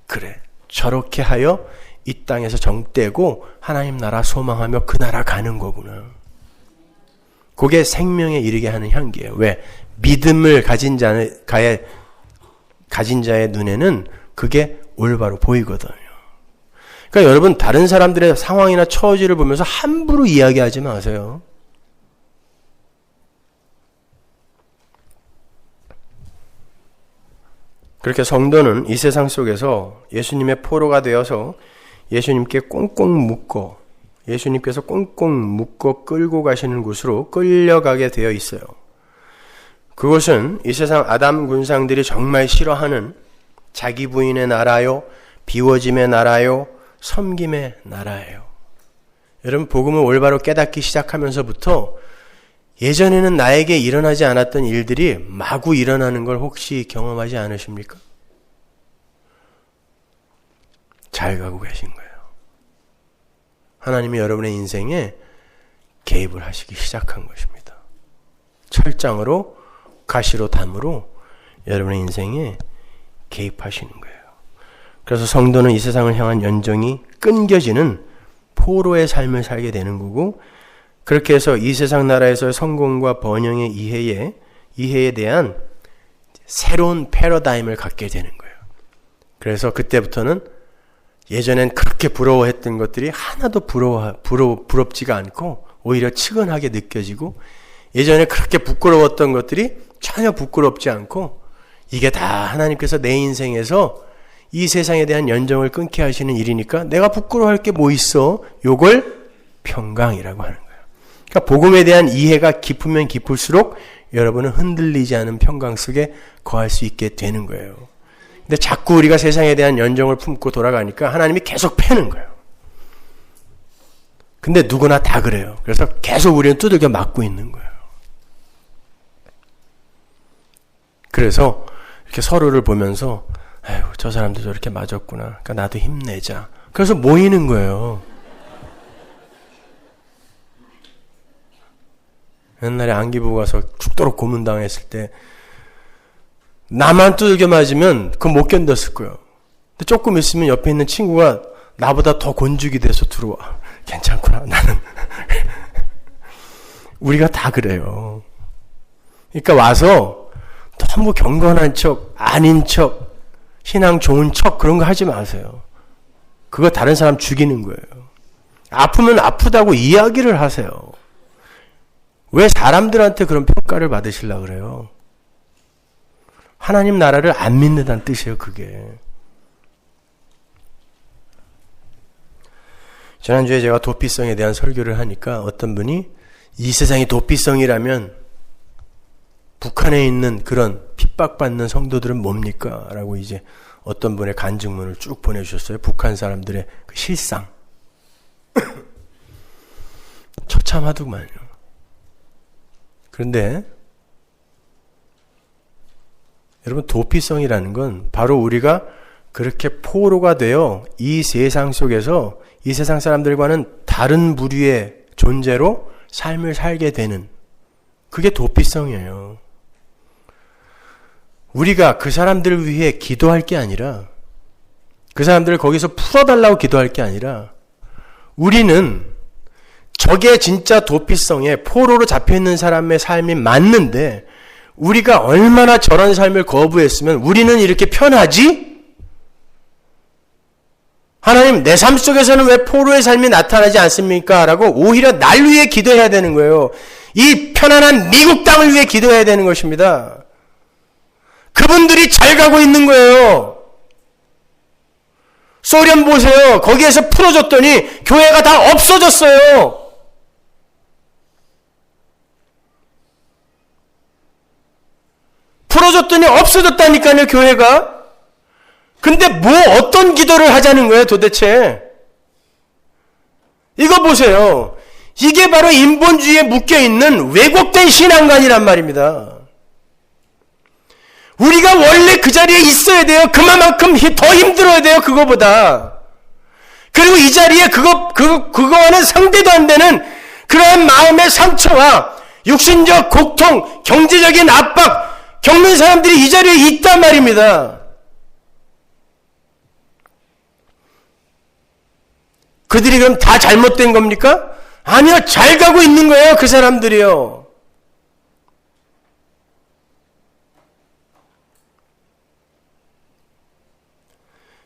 그래, 저렇게 하여 이 땅에서 정떼고 하나님 나라 소망하며 그 나라 가는 거구나. 그게 생명에 이르게 하는 향기예요. 왜? 믿음을 가진 자의 눈에는 그게 올바로 보이거든요. 그러니까 여러분 다른 사람들의 상황이나 처지를 보면서 함부로 이야기하지 마세요. 그렇게 성도는 이 세상 속에서 예수님의 포로가 되어서 예수님께 꽁꽁 묶어 예수님께서 꽁꽁 묶어 끌고 가시는 곳으로 끌려가게 되어 있어요. 그것은 이 세상 아담 군상들이 정말 싫어하는 자기 부인의 나라요, 비워짐의 나라요, 섬김의 나라예요. 여러분 복음을 올바로 깨닫기 시작하면서부터 예전에는 나에게 일어나지 않았던 일들이 마구 일어나는 걸 혹시 경험하지 않으십니까? 잘 가고 계신 거예요. 하나님이 여러분의 인생에 개입을 하시기 시작한 것입니다. 철장으로 가시로 담으로 여러분의 인생에 개입하시는 거예요. 그래서 성도는 이 세상을 향한 연정이 끊겨지는 포로의 삶을 살게 되는 거고 그렇게 해서 이 세상 나라에서의 성공과 번영의 이해에 대한 새로운 패러다임을 갖게 되는 거예요. 그래서 그때부터는 예전엔 그렇게 부러워했던 것들이 하나도 부럽지가 않고 오히려 측은하게 느껴지고 예전에 그렇게 부끄러웠던 것들이 전혀 부끄럽지 않고 이게 다 하나님께서 내 인생에서 이 세상에 대한 연정을 끊게 하시는 일이니까 내가 부끄러워할 게 뭐 있어? 요걸 평강이라고 하는 거예요. 그러니까 복음에 대한 이해가 깊으면 깊을수록 여러분은 흔들리지 않은 평강 속에 거할 수 있게 되는 거예요. 근데 자꾸 우리가 세상에 대한 연정을 품고 돌아가니까 하나님이 계속 패는 거예요. 근데 누구나 다 그래요. 그래서 계속 우리는 두들겨 맞고 있는 거예요. 그래서 이렇게 서로를 보면서 아이고 저 사람도 저렇게 맞았구나. 그러니까 나도 힘내자. 그래서 모이는 거예요. 옛날에 안기부 가서 죽도록 고문당했을 때 나만 두들겨 맞으면 그건 못 견뎠을 거예요. 근데 조금 있으면 옆에 있는 친구가 나보다 더 곤죽이 돼서 들어와. 괜찮구나 나는. 우리가 다 그래요. 그러니까 와서 너무 경건한 척, 아닌 척, 신앙 좋은 척 그런 거 하지 마세요. 그거 다른 사람 죽이는 거예요. 아프면 아프다고 이야기를 하세요. 왜 사람들한테 그런 평가를 받으시려고 그래요? 하나님 나라를 안 믿는다는 뜻이에요, 그게. 지난주에 제가 도피성에 대한 설교를 하니까 어떤 분이 이 세상이 도피성이라면 북한에 있는 그런 핍박받는 성도들은 뭡니까? 라고 이제 어떤 분의 간증문을 쭉 보내주셨어요. 북한 사람들의 그 실상. 처참하더만요. 그런데 여러분 도피성이라는 건 바로 우리가 그렇게 포로가 되어 이 세상 속에서 이 세상 사람들과는 다른 부류의 존재로 삶을 살게 되는, 그게 도피성이에요. 우리가 그 사람들을 위해 기도할 게 아니라, 그 사람들을 거기서 풀어달라고 기도할 게 아니라, 우리는 저게 진짜 도피성에 포로로 잡혀있는 사람의 삶이 맞는데, 우리가 얼마나 저런 삶을 거부했으면 우리는 이렇게 편하지? 하나님, 내 삶 속에서는 왜 포로의 삶이 나타나지 않습니까? 라고 오히려 날 위해 기도해야 되는 거예요. 이 편안한 미국 땅을 위해 기도해야 되는 것입니다. 그분들이 잘 가고 있는 거예요. 소련 보세요. 거기에서 풀어줬더니 교회가 다 없어졌어요. 풀어줬더니 없어졌다니까요, 교회가. 근데 어떤 기도를 하자는 거예요, 도대체? 이거 보세요. 이게 바로 인본주의에 묶여있는 왜곡된 신앙관이란 말입니다. 우리가 원래 그 자리에 있어야 돼요. 그만큼 더 힘들어야 돼요, 그거보다. 그리고 이 자리에 그거와는 상대도 안 되는 그러한 마음의 상처와 육신적 고통, 경제적인 압박, 겪는 사람들이 이 자리에 있단 말입니다. 그들이 그럼 다 잘못된 겁니까? 아니요, 잘 가고 있는 거예요, 그 사람들이요.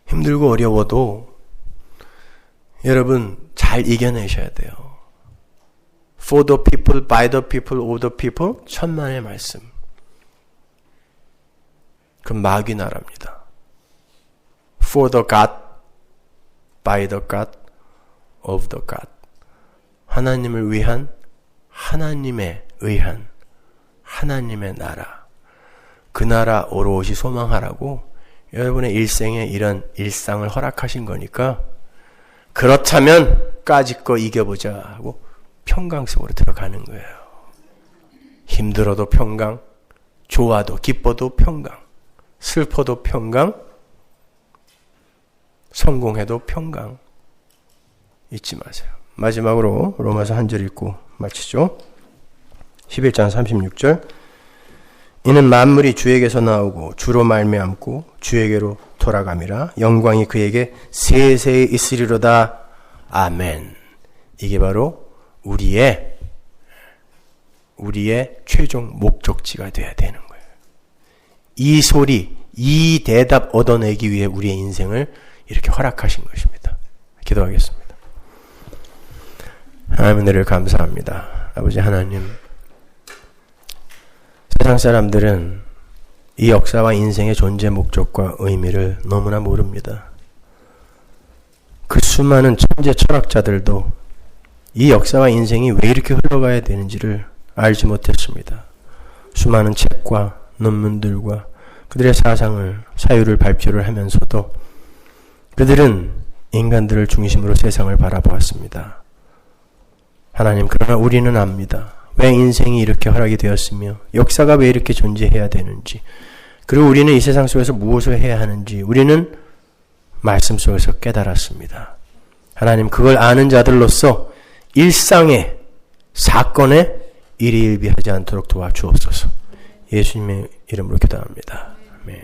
힘들고 어려워도 여러분 잘 이겨내셔야 돼요. For the people, by the people, of the people, 천만의 말씀. 그 마귀 나라입니다. For the God, by the God, of the God. 하나님을 위한, 하나님에 의한, 하나님의 나라. 그 나라 오롯이 소망하라고 여러분의 일생에 이런 일상을 허락하신 거니까, 그렇다면 까짓거 이겨보자 하고 평강 속으로 들어가는 거예요. 힘들어도 평강, 좋아도 기뻐도 평강, 슬퍼도 평강, 성공해도 평강. 잊지 마세요. 마지막으로 로마서 한 절 읽고 마치죠. 11장 36절. 이는 만물이 주에게서 나오고 주로 말미암고 주에게로 돌아감이라. 영광이 그에게 세세히 있으리로다. 아멘. 이게 바로 우리의 최종 목적지가 되어야 되는 거예요. 이 소리, 이 대답 얻어내기 위해 우리의 인생을 이렇게 허락하신 것입니다. 기도하겠습니다. 하나님 은혜를 감사합니다. 아버지 하나님, 세상 사람들은 이 역사와 인생의 존재 목적과 의미를 너무나 모릅니다. 그 수많은 천재 철학자들도 이 역사와 인생이 왜 이렇게 흘러가야 되는지를 알지 못했습니다. 수많은 책과 논문들과 그들의 사유를 발표를 하면서도 그들은 인간들을 중심으로 세상을 바라보았습니다. 하나님, 그러나 우리는 압니다. 왜 인생이 이렇게 허락이 되었으며 역사가 왜 이렇게 존재해야 되는지, 그리고 우리는 이 세상 속에서 무엇을 해야 하는지 우리는 말씀 속에서 깨달았습니다. 하나님, 그걸 아는 자들로서 일상의 사건에 일희일비하지 않도록 도와주옵소서. 예수님의 이름으로 기도합니다. 아멘.